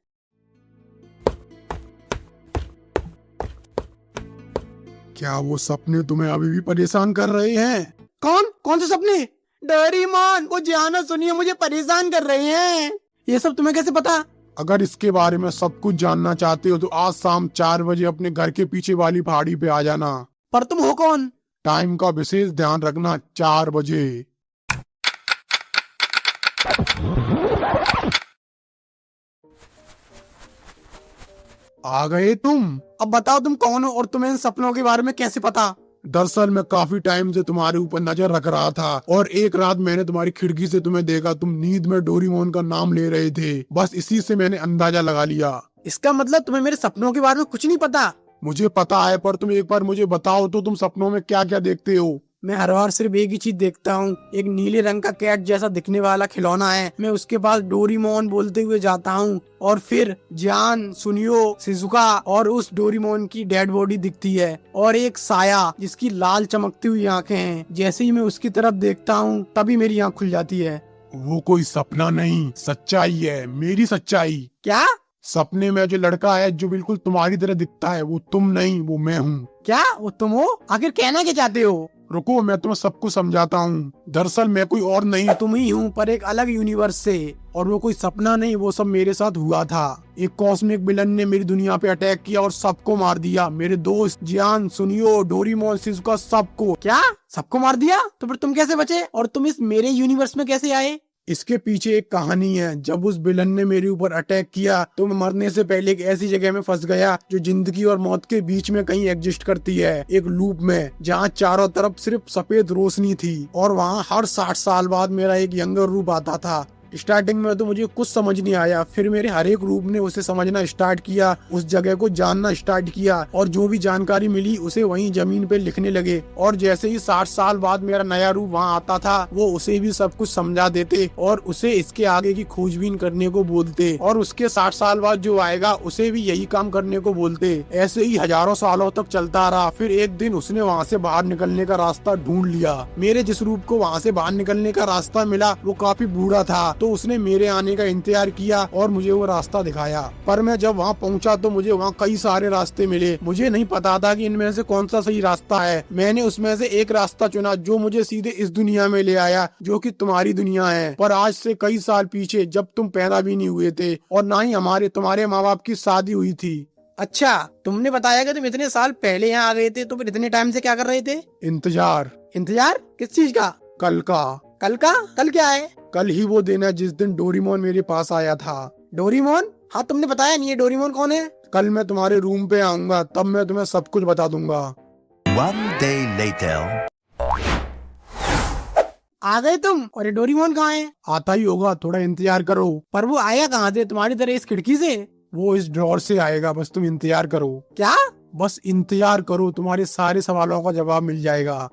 क्या वो सपने तुम्हें अभी भी परेशान कर रहे हैं?
कौन कौन से सपने? डोरेमोन, वो जानो सुनिए, मुझे परेशान कर रहे हैं। ये सब तुम्हें कैसे पता?
अगर इसके बारे में सब कुछ जानना चाहते हो तो आज शाम 4 बजे अपने घर के पीछे वाली पहाड़ी पे आ जाना।
पर तुम हो कौन?
टाइम का विशेष ध्यान रखना, 4 बजे। आ गए तुम?
अब बताओ तुम कौन हो और तुम्हें इन सपनों के बारे में कैसे पता?
दरअसल मैं काफी टाइम से तुम्हारे ऊपर नजर रख रहा था और एक रात मैंने तुम्हारी खिड़की से तुम्हें देखा। तुम नींद में डोरीमोन का नाम ले रहे थे, बस इसी से मैंने अंदाजा लगा लिया।
इसका मतलब तुम्हें मेरे सपनों के बारे में कुछ नहीं पता?
मुझे पता है, पर तुम एक बार मुझे बताओ तो तुम सपनों में क्या क्या देखते हो?
मैं हर बार सिर्फ एक ही चीज देखता हूँ, एक नीले रंग का कैट जैसा दिखने वाला खिलौना है। मैं उसके पास डोरीमोन बोलते हुए जाता हूँ और फिर जान, सुनियो, शिजुका और उस डोरीमोन की डेड बॉडी दिखती है और एक साया जिसकी लाल चमकती हुई आंखें हैं। जैसे ही मैं उसकी तरफ देखता हूँ तभी मेरी आंख खुल जाती है।
वो कोई सपना नहीं, सच्चाई है, मेरी सच्चाई।
क्या?
सपने में जो लड़का है जो बिल्कुल तुम्हारी तरह दिखता है, वो तुम नहीं, वो मैं हूँ।
क्या वो तुम हो? आखिर कहना क्या चाहते हो?
रुको, मैं तुम्हें सब कुछ समझाता हूँ। दरअसल मैं कोई और नहीं,
तुम ही हूँ, पर एक अलग यूनिवर्स से। और वो कोई सपना नहीं, वो सब मेरे साथ हुआ था। एक कॉस्मिक विलन ने मेरी दुनिया पे अटैक किया और सबको मार दिया। मेरे दोस्त जियान, सुनियो, डोरीमोन, शिजुका, सबको। क्या सबको मार दिया? तो फिर तुम कैसे बचे और तुम इस मेरे यूनिवर्स में कैसे आए?
इसके पीछे एक कहानी है। जब उस विलन ने मेरे ऊपर अटैक किया तो मैं मरने से पहले एक ऐसी जगह में फंस गया जो जिंदगी और मौत के बीच में कहीं एग्जिस्ट करती है, एक लूप में, जहाँ चारों तरफ सिर्फ सफेद रोशनी थी और वहाँ हर 60 साल बाद मेरा एक यंगर रूप आता था।
स्टार्टिंग में तो मुझे कुछ समझ नहीं आया, फिर मेरे हर एक रूप ने उसे समझना स्टार्ट किया, उस जगह को जानना स्टार्ट किया और जो भी जानकारी मिली उसे वहीं जमीन पे लिखने लगे। और जैसे ही 60 साल बाद मेरा नया रूप वहाँ आता था वो उसे भी सब कुछ समझा देते और उसे इसके आगे की खोजबीन करने को बोलते और उसके 60 साल बाद जो आएगा उसे भी यही काम करने को बोलते। ऐसे ही हजारों सालों तक चलता रहा। फिर एक दिन उसने वहाँ से बाहर निकलने का रास्ता ढूंढ लिया। मेरे जिस रूप को वहाँ से बाहर निकलने का रास्ता मिला वो काफी बूढ़ा था, तो उसने मेरे आने का इंतजार किया और मुझे वो रास्ता दिखाया। पर मैं जब वहाँ पहुँचा तो मुझे वहाँ कई सारे रास्ते मिले। मुझे नहीं पता था कि इनमें से कौन सा सही रास्ता है। मैंने उसमें से एक रास्ता चुना जो मुझे सीधे इस दुनिया में ले आया, जो कि तुम्हारी दुनिया है, पर आज से कई साल पीछे, जब तुम पैदा भी नहीं हुए थे और ना ही तुम्हारे माँ बाप की शादी हुई थी।
अच्छा, तुमने बताया कि तुम इतने साल पहले यहाँ आ गए थे, तो फिर इतने टाइम से क्या कर रहे थे?
इंतजार।
इंतजार किस चीज का?
कल का।
कल का? कल क्या है?
कल ही वो दिन है जिस दिन डोरेमोन मेरे पास आया था।
डोरेमोन? हाँ, तुमने बताया नहीं है डोरेमोन कौन है।
कल मैं तुम्हारे रूम पे आऊंगा, तब मैं तुम्हें सब कुछ बता दूंगा।
One day later.
आ गए तुम? और ये डोरेमोन कहाँ है?
आता ही होगा, थोड़ा इंतजार करो।
पर वो आया कहाँ से? तुम्हारी तरह इस खिड़की से?
वो इस ड्रॉर से आएगा, बस तुम इंतजार करो।
क्या?
बस इंतजार करो, तुम्हारे सारे सवालों का जवाब मिल जाएगा।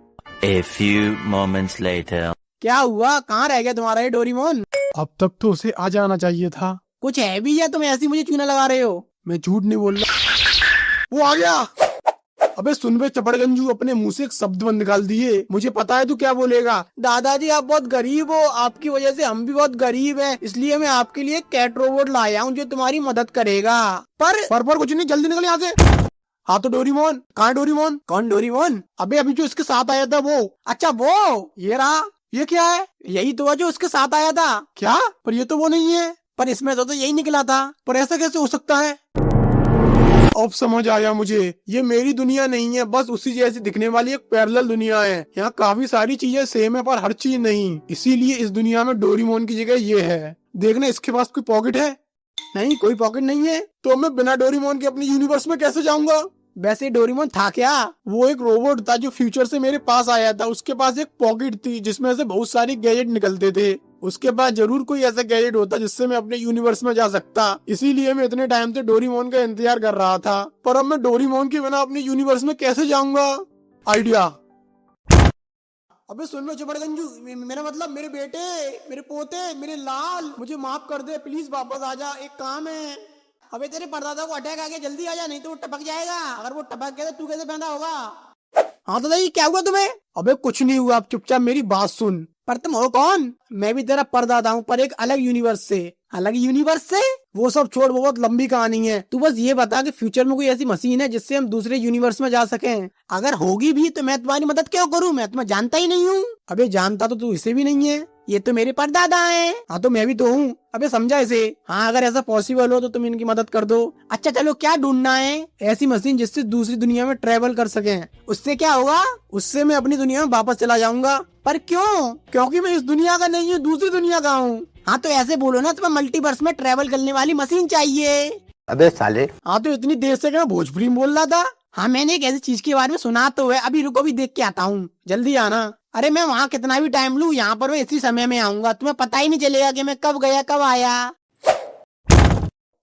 A few moments later.
क्या हुआ? कहाँ रह गया तुम्हारा ये डोरेमोन?
अब तक तो उसे आ जाना चाहिए था।
कुछ है भी या तुम ऐसी मुझे चूना लगा रहे हो?
मैं झूठ नहीं बोल रहा। वो आ गया। अबे सुन बे चपड़गंजू, अपने मुंह से एक शब्द बंद निकाल दिए। मुझे पता है तू क्या बोलेगा।
दादाजी, आप बहुत गरीब हो, आपकी वजह से हम भी बहुत गरीब हैं, इसलिए मैं आपके लिए कैट रोबोट लाया हूँ जो तुम्हारी मदद करेगा।
पर कुछ नहीं, जल्दी निकल यहाँ से। हाँ तो डोरेमोन कहाँ है? डोरेमोन?
कौन डोरेमोन?
अबे अभी जो इसके साथ आया था वो।
अच्छा वो, ये रहा।
ये क्या है?
यही तो है जो उसके साथ आया था।
क्या? पर ये तो वो नहीं है।
पर इसमें तो यही निकला था।
पर ऐसा कैसे हो सकता है? अब समझ आया मुझे, ये मेरी दुनिया नहीं है, बस उसी जैसी दिखने वाली एक पैरेलल दुनिया है। यहाँ काफी सारी चीजें सेम है पर हर चीज नहीं, इसीलिए इस दुनिया में डोरेमोन की जगह ये है। देखना इसके पास कोई पॉकेट है?
नहीं, कोई पॉकेट नहीं है।
तो मैं बिना डोरेमोन के अपने यूनिवर्स में कैसे जाऊंगा?
वैसे डोरेमोन था क्या?
वो एक रोबोट था जो फ्यूचर से मेरे पास आया था। उसके पास एक पॉकेट थी जिसमें से बहुत सारे गैजेट निकलते थे। उसके पास जरूर कोई ऐसा गैजेट होता जिससे मैं अपने यूनिवर्स में जा सकता। इसीलिए मैं इतने टाइम से डोरेमोन का इंतजार कर रहा था। पर अब मैं डोरेमोन के बिना अपने यूनिवर्स में कैसे जाऊंगा? आइडिया।
अबे सुन लो चपड़गंजू, मेरा मतलब मेरे बेटे, मेरे पोते, मेरे लाल, मुझे माफ कर दे प्लीज, वापस आ जा, एक काम है। अबे तेरे परदादा को अटैक आ गया, जल्दी आ जा, नहीं तो वो टपक जाएगा। अगर वो टपक गया तो तू कैसे पैदा होगा? हाँ तो दादी, क्या हुआ तुम्हें?
अबे कुछ नहीं हुआ, अब चुपचाप मेरी बात सुन।
पर तुम हो कौन? मैं भी तेरा परदादा हूँ, पर एक अलग यूनिवर्स से। अलग यूनिवर्स से?
वो सब छोड़, वो बहुत लंबी कहानी है।
तू बस ये बता कि फ्यूचर में कोई ऐसी मशीन है जिससे हम दूसरे यूनिवर्स में जा सकें? अगर होगी भी तो मैं तुम्हारी मदद क्यों करूँ? मैं तुम्हें जानता ही नहीं हूँ।
अबे जानता तो तू इसे भी नहीं है।
ये तो मेरे परदादा हैं।
हाँ तो मैं भी तो हूँ।
अबे समझा इसे। हाँ, अगर ऐसा पॉसिबल हो तो तुम इनकी मदद कर दो। अच्छा चलो, क्या ढूंढना है?
ऐसी मशीन जिससे दूसरी दुनिया में ट्रेवल कर सके।
उससे क्या होगा?
उससे मैं अपनी दुनिया में वापस चला जाऊंगा।
पर क्यों?
क्योंकि मैं इस दुनिया का नहीं हूँ, दूसरी दुनिया का हूँ।
हाँ तो ऐसे बोलो ना, तुम्हें मल्टीवर्स में ट्रेवल करने वाली मशीन चाहिए।
अबे साले।
हाँ तो इतनी देर से क्या भोजपुरी में बोल रहा था?
हाँ, मैंने एक ऐसी चीज के बारे में सुना तो है, अभी रुको, भी देख के आता हूँ।
जल्दी आना।
अरे मैं वहाँ कितना भी टाइम लूँ, यहाँ पर मैं इसी समय में आऊंगा, तुम्हें पता ही नहीं चलेगा कि मैं कब गया कब आया।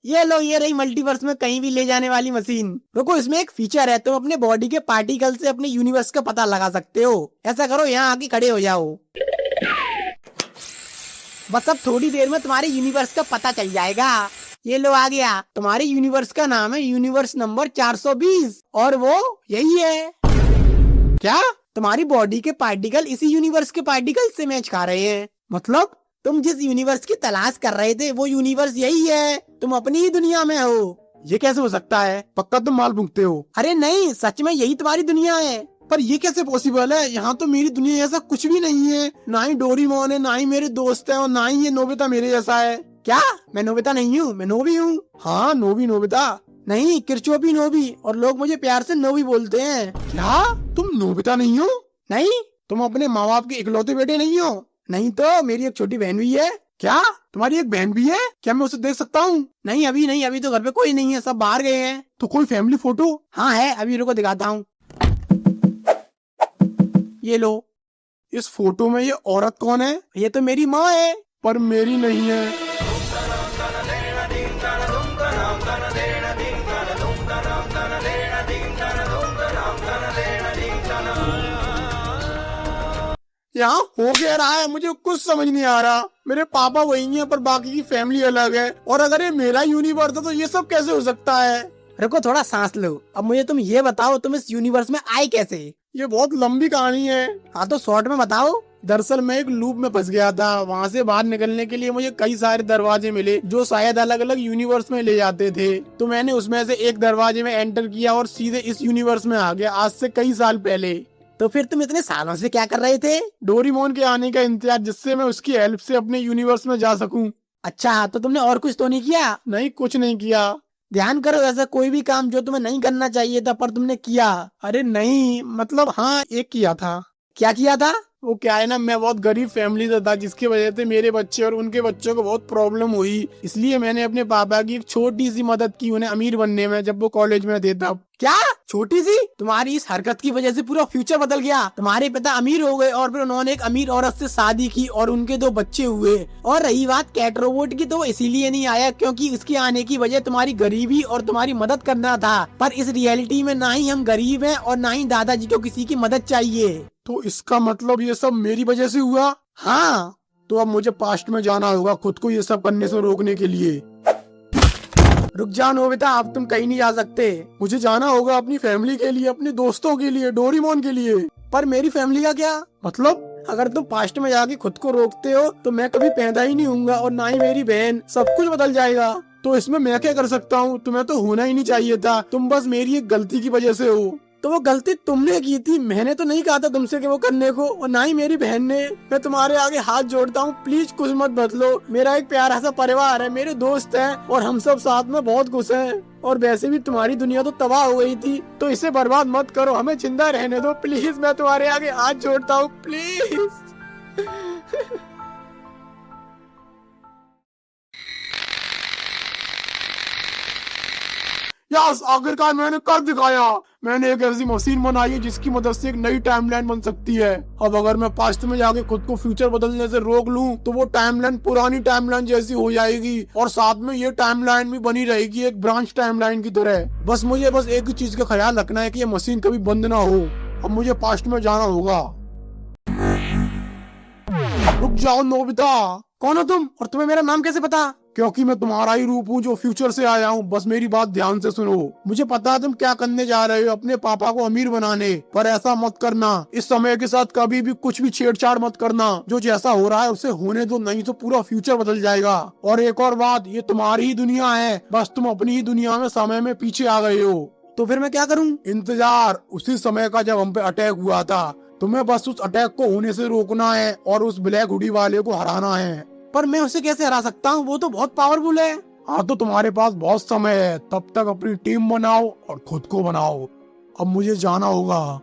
ये लो, ये रही मल्टीवर्स में कहीं भी ले जाने वाली मशीन। रुको, इसमें एक फीचर है, तुम अपने बॉडी के पार्टिकल से अपने यूनिवर्स का पता लगा सकते हो। ऐसा करो, यहाँ आके खड़े हो जाओ। बस अब थोड़ी देर में तुम्हारे यूनिवर्स का पता चल जाएगा। ये लो आ गया। तुम्हारे यूनिवर्स का नाम है यूनिवर्स नंबर 420 और वो यही है।
क्या?
तुम्हारी बॉडी के पार्टिकल इसी यूनिवर्स के पार्टिकल से मैच खा रहे हैं।
मतलब?
तुम जिस यूनिवर्स की तलाश कर रहे थे वो यूनिवर्स यही है, तुम अपनी ही दुनिया में हो।
ये कैसे हो सकता है? पक्का तुम माल भुगते हो?
अरे नहीं, सच में यही तुम्हारी दुनिया है।
पर ये कैसे पॉसिबल है? यहाँ तो मेरी दुनिया जैसा कुछ भी नहीं है। ना ही डोरेमोन है, ना ही मेरे दोस्त है, और ना ही ये नोबिता मेरे जैसा है।
क्या? मैं नोबिता नहीं हूँ, मैं नोबी हूँ।
हाँ नोबी नोबिता
नहीं, किरचोपी नोबी, और लोग मुझे प्यार से नोबी बोलते हैं।
क्या? तुम नोबिता नहीं हो?
नहीं।
तुम अपने माँ बाप के इकलौते बेटे नहीं हो?
नहीं तो मेरी एक छोटी बहन भी है।
क्या? तुम्हारी एक बहन भी है? क्या मैं उसे देख सकता हूँ?
नहीं, अभी नहीं, अभी तो घर पे कोई नहीं है, सब बाहर गए हैं।
तो कोई फैमिली फोटो?
हाँ है, अभी रुको दिखाता हूँ। ये लो।
इस फोटो में ये औरत कौन है?
ये तो मेरी माँ है।
पर मेरी नहीं है।
यहाँ हो क्या रहा है मुझे कुछ समझ नहीं आ रहा। मेरे पापा वही हैं पर बाकी की फैमिली अलग है, और अगर ये मेरा यूनिवर्स है तो ये सब कैसे हो सकता है।
रुको थोड़ा सांस लो। अब मुझे तुम ये बताओ तुम इस यूनिवर्स में आए कैसे?
ये बहुत लंबी कहानी है।
हाँ तो शॉर्ट में बताओ।
दरअसल मैं एक लूप में फंस गया था। वहाँ से बाहर निकलने के लिए मुझे कई सारे दरवाजे मिले जो शायद अलग अलग यूनिवर्स में ले जाते थे। तो मैंने उसमें से एक दरवाजे में एंटर किया और सीधे इस यूनिवर्स में आ गया, आज से कई साल पहले।
तो फिर तुम इतने सालों से क्या कर रहे थे?
डोरेमोन के आने का इंतजार, जिससे मैं उसकी हेल्प से अपने यूनिवर्स में जा सकूं।
अच्छा तो तुमने और कुछ तो नहीं किया?
नहीं, कुछ नहीं किया।
ध्यान करो ऐसा कोई भी काम जो तुम्हें नहीं करना चाहिए था पर तुमने किया।
अरे नहीं, मतलब हाँ, एक किया था।
क्या किया था?
वो क्या है ना, मैं बहुत गरीब फैमिली से था, जिसकी वजह से मेरे बच्चे और उनके बच्चों को बहुत प्रॉब्लम हुई। इसलिए मैंने अपने पापा की एक छोटी सी मदद की उन्हें अमीर बनने में, जब वो कॉलेज में थे तब।
क्या छोटी सी? तुम्हारी इस हरकत की वजह से पूरा फ्यूचर बदल गया। तुम्हारे पिता अमीर हो गए और फिर उन्होंने एक अमीर औरत से शादी की और उनके 2 बच्चे हुए। और रही बात कैट रोबोट की, तो वो इसीलिए नहीं आया क्योंकि इसके आने की वजह तुम्हारी गरीबी और तुम्हारी मदद करना था। पर इस रियलिटी में ना ही हम गरीब हैं और ना ही दादाजी को किसी की मदद चाहिए।
तो इसका मतलब ये सब मेरी वजह से हुआ?
हाँ।
तो अब मुझे पास्ट में जाना होगा खुद को ये सब करने से रोकने के लिए।
रुक जाओ नोबिता, अब तुम कहीं नहीं जा सकते।
मुझे जाना होगा अपनी फैमिली के लिए, अपने दोस्तों के लिए, डोरेमोन के लिए।
पर मेरी फैमिली का क्या?
मतलब
अगर तुम पास्ट में जाके खुद को रोकते हो तो मैं कभी पैदा ही नहीं होऊंगा और ना ही मेरी बहन। सब कुछ बदल जाएगा।
तो इसमें मैं क्या कर सकता हूँ? तुम्हें तो होना ही नहीं चाहिए था। तुम बस मेरी एक गलती की वजह से हो।
तो वो गलती तुमने की थी, मैंने तो नहीं कहा था तुमसे कि वो करने को, और ना ही मेरी बहन ने। मैं तुम्हारे आगे हाथ जोड़ता हूँ, प्लीज कुछ मत बदलो। मेरा एक प्यारा सा परिवार है, मेरे दोस्त हैं और हम सब साथ में बहुत खुश हैं। और वैसे भी तुम्हारी दुनिया तो तबाह हो गई थी, तो इसे बर्बाद मत करो, हमें जिंदा रहने दो प्लीज। मैं तुम्हारे आगे हाथ जोड़ता हूँ, प्लीज।
यस, आखिरकार मैंने कर दिखाया। मैंने एक ऐसी मशीन बनाई है जिसकी मदद से एक नई टाइमलाइन बन सकती है। अब अगर मैं पास्ट में जाके खुद को फ्यूचर बदलने से रोक लूं तो वो टाइमलाइन पुरानी टाइमलाइन जैसी हो जाएगी और साथ में ये टाइमलाइन भी बनी रहेगी एक ब्रांच टाइमलाइन की तरह। बस मुझे एक ही चीज का ख्याल रखना है कि ये मशीन कभी बंद ना हो। अब मुझे पास्ट में जाना होगा। रुक जाओ नोबिता।
कौन हो तुम और तुम्हें मेरा नाम कैसे पता?
क्योंकि मैं तुम्हारा ही रूप हूँ जो फ्यूचर से आया हूँ। बस मेरी बात ध्यान से सुनो। मुझे पता है तुम क्या करने जा रहे हो, अपने पापा को अमीर बनाने, पर ऐसा मत करना। इस समय के साथ कभी भी कुछ भी छेड़छाड़ मत करना। जो जैसा हो रहा है उसे होने दो, नहीं तो पूरा फ्यूचर बदल जाएगा। और एक और बात, ये तुम्हारी ही दुनिया है, बस तुम अपनी ही दुनिया में समय में पीछे आ गए हो।
तो फिर मैं क्या करूँ?
इंतजार उसी समय का जब हम पे अटैक हुआ था। तुम्हें बस उस अटैक को होने से रोकना है और उस ब्लैक हुडी वाले को हराना है।
पर मैं उसे कैसे हरा सकता हूँ? वो तो बहुत पावरफुल है।
हाँ तो तुम्हारे पास बहुत समय है, तब तक अपनी टीम बनाओ और खुद को बनाओ। अब मुझे जाना होगा।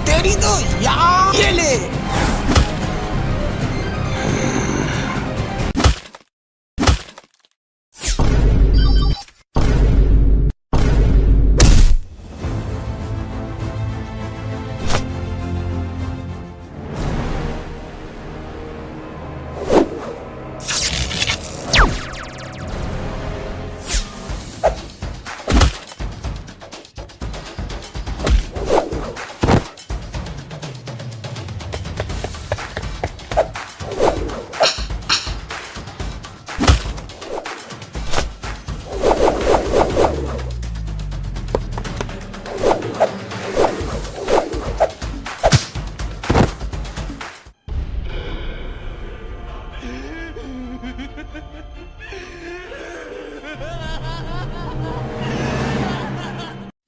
तेरी तो यार, ये ले।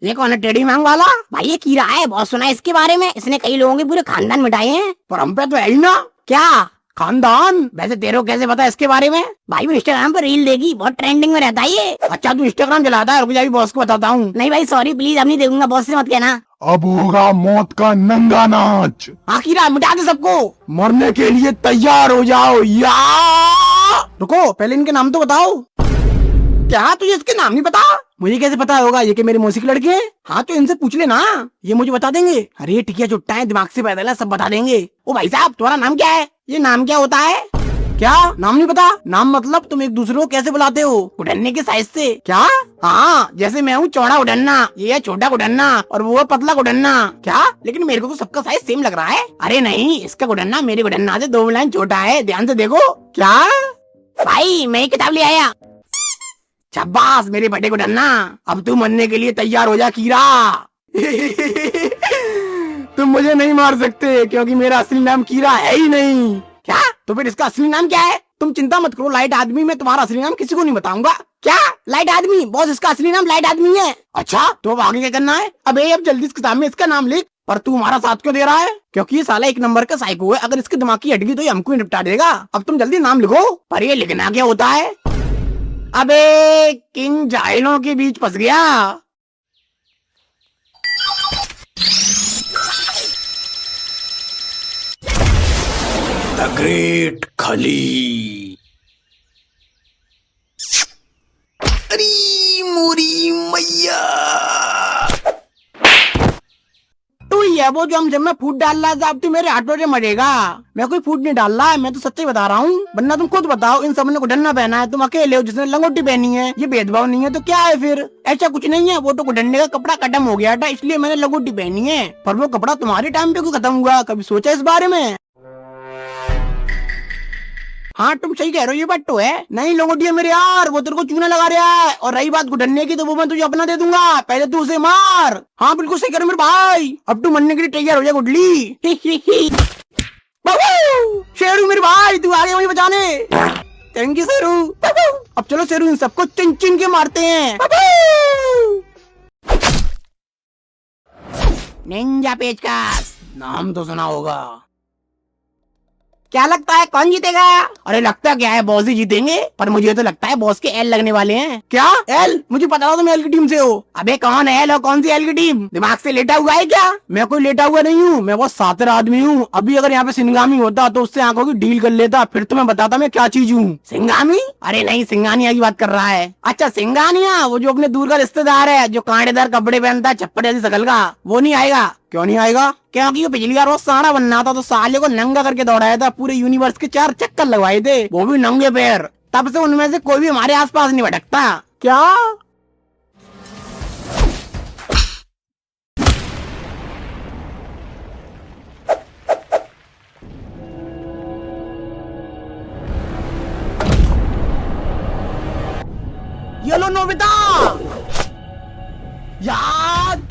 ये कौन है टेढ़ी मांग वाला? भाई ये कीड़ा है, बहुत सुना है इसके बारे में। इसने कई लोगों के पूरे खानदान मिटाए हैं।
पर हम पे तो है ही ना।
क्या
खानदान?
वैसे तेरे को कैसे पता इसके बारे में? भाई वो इंस्टाग्राम पर रील देगी, बहुत ट्रेंडिंग में रहता है ये।
अच्छा तू इंस्टाग्राम चलाता है? रुक जा, बॉस को बताता हूँ।
नहीं भाई सॉरी, प्लीज अब नहीं देखूंगा, बॉस से मत कहना।
अब होगा मौत का नंगा नाच।
आखिर मिटा दे सबको।
मरने के लिए तैयार हो जाओ या।
रुको, पहले इनके नाम तो बताओ। क्या तुझे इसके नाम नहीं पता?
मुझे कैसे पता होगा ये कि मेरी मौसी के लड़के हैं? हाँ तो इनसे पूछ लेना, ये मुझे बता देंगे। अरे टिकिया चुट्टा है, दिमाग से पैदल है, सब बता देंगे। ओ भाई साहब तुम्हारा नाम क्या है? ये नाम क्या होता है? क्या नाम नहीं पता? नाम मतलब तुम एक दूसरे को कैसे बुलाते हो? उड़न्ने के साइज से? क्या? हाँ, जैसे मैं हूँ चौड़ा उड़न्ना, ये है छोटा उड़न्ना और वो है पतला उड़न्ना। क्या? लेकिन मेरे को तो सबका साइज सेम लग रहा है। अरे नहीं, इसका उड़न्ना मेरे उड़न्ना से 2 लाइन छोटा है, ध्यान से देखो। क्या? भाई मैं ही किताब ले आया। शाबाश मेरे बड़े उड़न्ना, अब तू मरने के लिए तैयार हो जा कीरा। तुम मुझे नहीं मार सकते क्योंकि मेरा असली नाम कीरा है ही नहीं। क्या? तो फिर इसका असली नाम क्या है? तुम चिंता मत करो लाइट आदमी, मैं तुम्हारा असली नाम किसी को नहीं बताऊंगा। क्या? लाइट आदमी? बॉस इसका असली नाम लाइट आदमी है। अच्छा तो अब आगे क्या करना है? अबे अब जल्दी इस किताब में इसका नाम लिख। पर तू हमारा साथ क्यों दे रहा है? क्योंकि ये साला 1 नंबर का साइको है, अगर इसके दिमाग की हट गई तो ये हमको ही निपटा देगा। अब तुम जल्दी नाम लिखो। पर ये लिखना क्या होता है? अबे किन जाहिलों के बीच फंस गया।
द ग्रेट खली।
अरे मोरी मैया।
तू ही है वो जो हम जब मैं फूट डाल रहा था, अब तू मेरे हाथों से मरेगा। मैं कोई फूट नहीं डाल रहा है, मैं तो सच्चाई बता रहा हूँ। वरना तुम खुद बताओ, इन सब ने गुडन्ना पहना है, तुम अकेले हो जिसने लंगोटी पहनी है। ये भेदभाव नहीं है तो क्या है फिर? ऐसा कुछ नहीं है, वो तो गुडन्ने का कपड़ा खत्म हो गया था इसलिए मैंने लंगोटी पहनी है। पर वो कपड़ा तुम्हारे टाइम पे क्यों खत्म हुआ? कभी सोचा इस बारे में? हाँ तुम सही कह रहे हो, ये बात तो है। नहीं लंगोटी है मेरे यार, वो तेरे को चूना लगा रहा है। और रही बात गुडन्ने की तो वो मैं तुझे अपना दे दूंगा, पहले तू उसे मार। हाँ बिल्कुल सही कह रहे हो मेरे भाई, अब तू मरने के लिए तैयार हो जा गुडली। बाबू शेरू मेरे भाई, तू आ गया मुझे बचाने। Thank you Sheru. अब चलो शेरू इन सबको चिन चिन के मारते हैं। निंजा पेचकस नाम तो सुना होगा। क्या लगता है कौन जीतेगा? अरे लगता क्या है, बॉस ही जीतेंगे। पर मुझे तो लगता है बॉस के एल लगने वाले हैं। क्या एल? मुझे पता था तुम एल की टीम से हो। अबे कौन है एल और कौन सी एल की टीम? दिमाग से लेटा हुआ है क्या? मैं कोई लेटा हुआ नहीं हूँ, मैं बहुत सातिर आदमी हूँ। अभी अगर यहाँ पे सिंगामी होता तो उससे आंखों की डील कर लेता, फिर तो मैं बताता मैं क्या चीज हूँ। सिंगामी? अरे नहीं, सिंगानिया की बात कर रहा है। अच्छा सिंगानिया, वो जो अपने दूर का रिश्तेदार है, जो कांटेदार कपड़े पहनता है, छप्पर जैसी शकल का, वो नहीं आएगा। क्यों नहीं आएगा? क्योंकि वो पिछली बार वो साड़ा बनना था तो साले को नंगा करके दौड़ाया था, पूरे यूनिवर्स के 4 चक्कर लगवाए थे, वो भी नंगे पैर। तब से उनमें से कोई भी हमारे आसपास नहीं भटकता। क्या? ये लो नोबिता याद।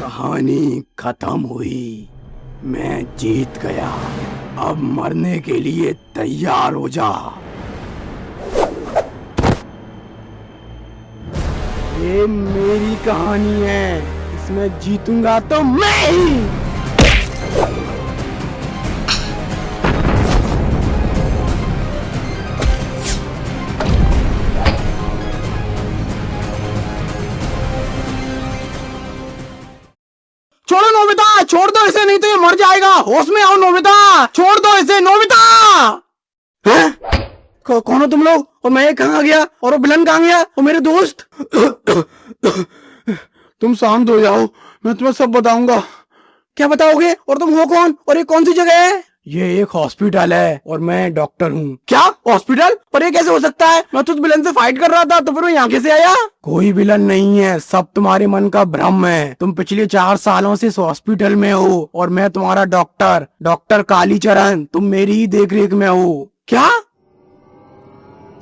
कहानी खत्म हुई। मैं जीत गया। अब मरने के लिए तैयार हो जा। ये मेरी कहानी है, इसमें जीतूंगा तो मैं ही। छोड़ो नोबिता, छोड़ दो इसे, नहीं तो ये मर जाएगा। होश में आओ नोबिता, छोड़ दो इसे नोबिता। हैं? कौन हो तुम लोग? और मैं कहाँ गया? और वो विलन कहाँ गया? और मेरे दोस्त? तुम शांत हो जाओ, मैं तुम्हें सब बताऊंगा। क्या बताओगे? और तुम हो कौन? और ये कौन सी जगह है? ये एक हॉस्पिटल है और मैं डॉक्टर हूँ। क्या हॉस्पिटल? पर ये कैसे हो सकता है? मैं तो उस विलन से फाइट कर रहा था, तो फिर वो यहाँ कैसे आया? कोई विलन नहीं है, सब तुम्हारे मन का भ्रम है। तुम पिछले 4 सालों से इस हॉस्पिटल में हो और मैं तुम्हारा डॉक्टर कालीचरण, तुम मेरी ही देख रेख में हो। क्या?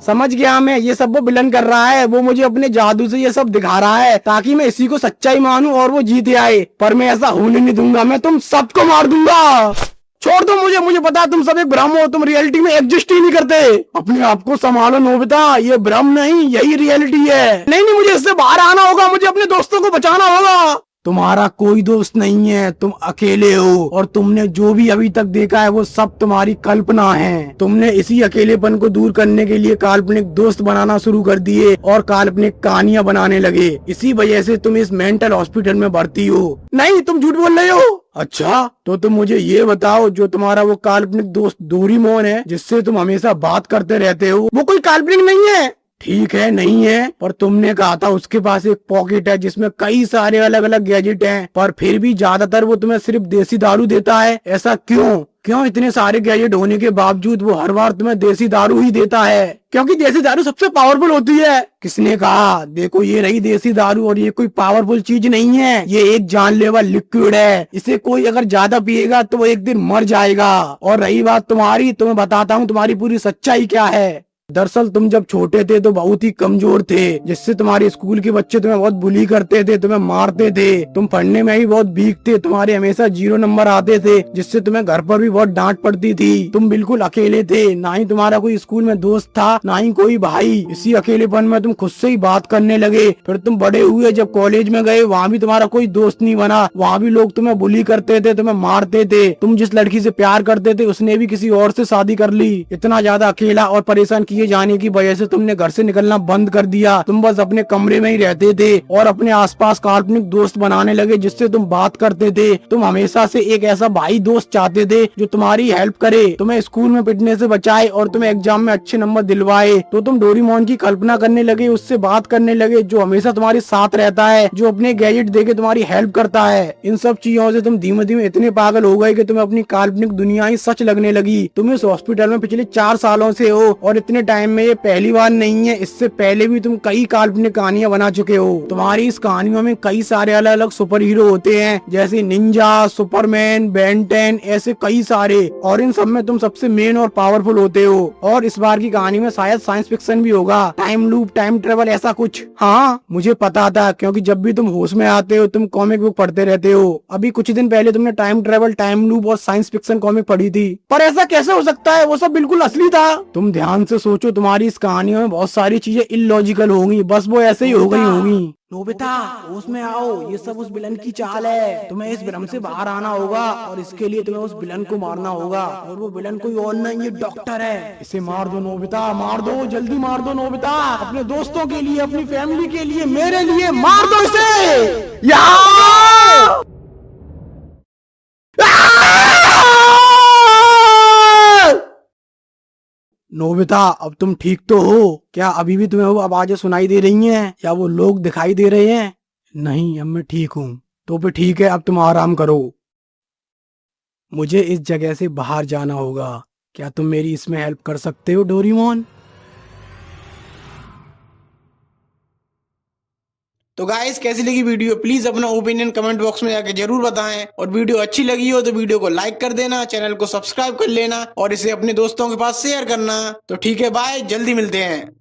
समझ गया मैं, ये सब वो विलन कर रहा है। वो मुझे अपने जादू से ये सब दिखा रहा है ताकि मैं इसी को सच्चाई मानूं और वो जीते आए। पर मैं ऐसा होने नहीं दूंगा, मैं तुम सबको मार दूंगा। छोड़ दो मुझे पता है तुम सब एक भ्रम हो, तुम रियलिटी में एग्जिस्ट ही नहीं करते। अपने आप को संभालो नोबिता, ये भ्रम नहीं, यही रियलिटी है। नहीं, मुझे इससे बाहर आना होगा, मुझे अपने दोस्तों को बचाना होगा। तुम्हारा कोई दोस्त नहीं है, तुम अकेले हो और तुमने जो भी अभी तक देखा है वो सब तुम्हारी कल्पना है। तुमने इसी अकेलेपन को दूर करने के लिए काल्पनिक दोस्त बनाना शुरू कर दिए और काल्पनिक कहानियां बनाने लगे। इसी वजह से तुम इस मेंटल हॉस्पिटल में भर्ती हो। नहीं, तुम झूठ बोल रहे हो। अच्छा, तो तुम मुझे ये बताओ, जो तुम्हारा वो काल्पनिक दोस्त डोरेमोन है जिससे तुम हमेशा बात करते रहते हो, वो कोई काल्पनिक नहीं है? ठीक है, नहीं है, पर तुमने कहा था उसके पास एक पॉकेट है जिसमें कई सारे अलग अलग गैजेट हैं, पर फिर भी ज्यादातर वो तुम्हें सिर्फ देसी दारू देता है। ऐसा क्यों इतने सारे गैजेट होने के बावजूद वो हर बार तुम्हें देसी दारू ही देता है? क्योंकि देसी दारू सबसे पावरफुल होती है। किसने कहा? देखो, ये रही देसी दारू और ये कोई पावरफुल चीज नहीं है, ये एक जानलेवा लिक्विड है। इसे कोई अगर ज्यादा पिएगा तो वो एक दिन मर जाएगा। और रही बात तुम्हारी, तो मैं बताता हूँ तुम्हारी पूरी सच्चाई क्या है। दरअसल तुम जब छोटे थे तो बहुत ही कमजोर थे, जिससे तुम्हारे स्कूल के बच्चे तुम्हें बहुत बुली करते थे, तुम्हें मारते थे। तुम पढ़ने में ही बहुत वीक थे, तुम्हारे हमेशा 0 नंबर आते थे, जिससे तुम्हें घर पर भी बहुत डांट पड़ती थी। तुम बिल्कुल अकेले थे, ना ही तुम्हारा कोई स्कूल में दोस्त था, ना ही कोई भाई। इसी अकेलेपन में तुम खुद से ही बात करने लगे। फिर तुम बड़े हुए, जब कॉलेज में गए, वहाँ भी तुम्हारा कोई दोस्त नहीं बना। वहाँ भी लोग तुम्हें बुली करते थे, तुम्हें मारते थे। तुम जिस लड़की से प्यार करते थे उसने भी किसी और से शादी कर ली। इतना ज्यादा अकेला और परेशान किए जाने की वजह से तुमने घर से निकलना बंद कर दिया। तुम बस अपने कमरे में ही रहते थे और अपने आसपास काल्पनिक दोस्त बनाने लगे जिससे तुम बात करते थे। तुम हमेशा से एक ऐसा भाई दोस्त चाहते थे जो तुम्हारी हेल्प करे, तुम्हें स्कूल में पिटने से बचाए और तुम्हें एग्जाम में अच्छे नंबर दिलवाए। तो तुम डोरेमोन की कल्पना करने लगे, उससे बात करने लगे, जो हमेशा तुम्हारे साथ रहता है, जो अपने गैजेट देके तुम्हारी हेल्प करता है। इन सब चीजों से तुम धीमे धीमे इतने पागल हो गए कि तुम्हें अपनी काल्पनिक दुनिया ही सच लगने लगी। तुम इस हॉस्पिटल में पिछले 4 सालों से हो और इतने टाइम में ये पहली बार नहीं है, इससे पहले भी तुम कई काल्पनिक कहानियां बना चुके हो। तुम्हारी इस कहानियों में कई सारे अलग अलग सुपर हीरो होते हैं, जैसे निंजा, सुपरमैन, बेन 10, ऐसे कई सारे, और इन सब में तुम सबसे मेन और पावरफुल होते हो। और इस बार की कहानी में शायद साइंस फिक्शन भी होगा, टाइम लूप, टाइम ट्रेवल, ऐसा कुछ। हाँ, मुझे पता था, क्योंकि जब भी तुम होश में आते हो तुम कॉमिक बुक पढ़ते रहते हो। अभी कुछ दिन पहले तुमने टाइम ट्रेवल, टाइम लूप और साइंस फिक्शन कॉमिक पढ़ी थी। पर ऐसा कैसे हो सकता है? वो सब बिल्कुल असली था। तुम ध्यान से सोचो, तुम्हारी इस कहानियों में बहुत सारी चीजें इलॉजिकल होंगी, बस वो ऐसे ही हो गई होंगी। नोबिता, उसमें आओ, ये सब उस विलन की चाल है। तुम्हें इस भ्रम से बाहर आना होगा और इसके लिए तुम्हें उस विलन को मारना होगा। और वो विलन कोई और नहीं, ये डॉक्टर है। इसे मार दो नोबिता, मार दो, जल्दी मार दो नोबिता, अपने दोस्तों के लिए, अपनी फैमिली के लिए, मेरे लिए, मार दो इसे। यहाँ नोबिता, अब तुम ठीक तो हो? क्या अभी भी तुम्हें वो आवाजें सुनाई दे रही हैं या वो लोग दिखाई दे रहे हैं?
नहीं, अब मैं ठीक हूँ। तो फिर ठीक है, अब तुम आराम करो। मुझे इस जगह से बाहर जाना होगा। क्या तुम मेरी इसमें हेल्प कर सकते हो, डोरेमोन?
तो गाइस कैसी लगी वीडियो, प्लीज अपना ओपिनियन कमेंट बॉक्स में जाके जरूर बताएं। और वीडियो अच्छी लगी हो तो वीडियो को लाइक कर देना, चैनल को सब्सक्राइब कर लेना और इसे अपने दोस्तों के पास शेयर करना। तो ठीक है, बाय, जल्दी मिलते हैं।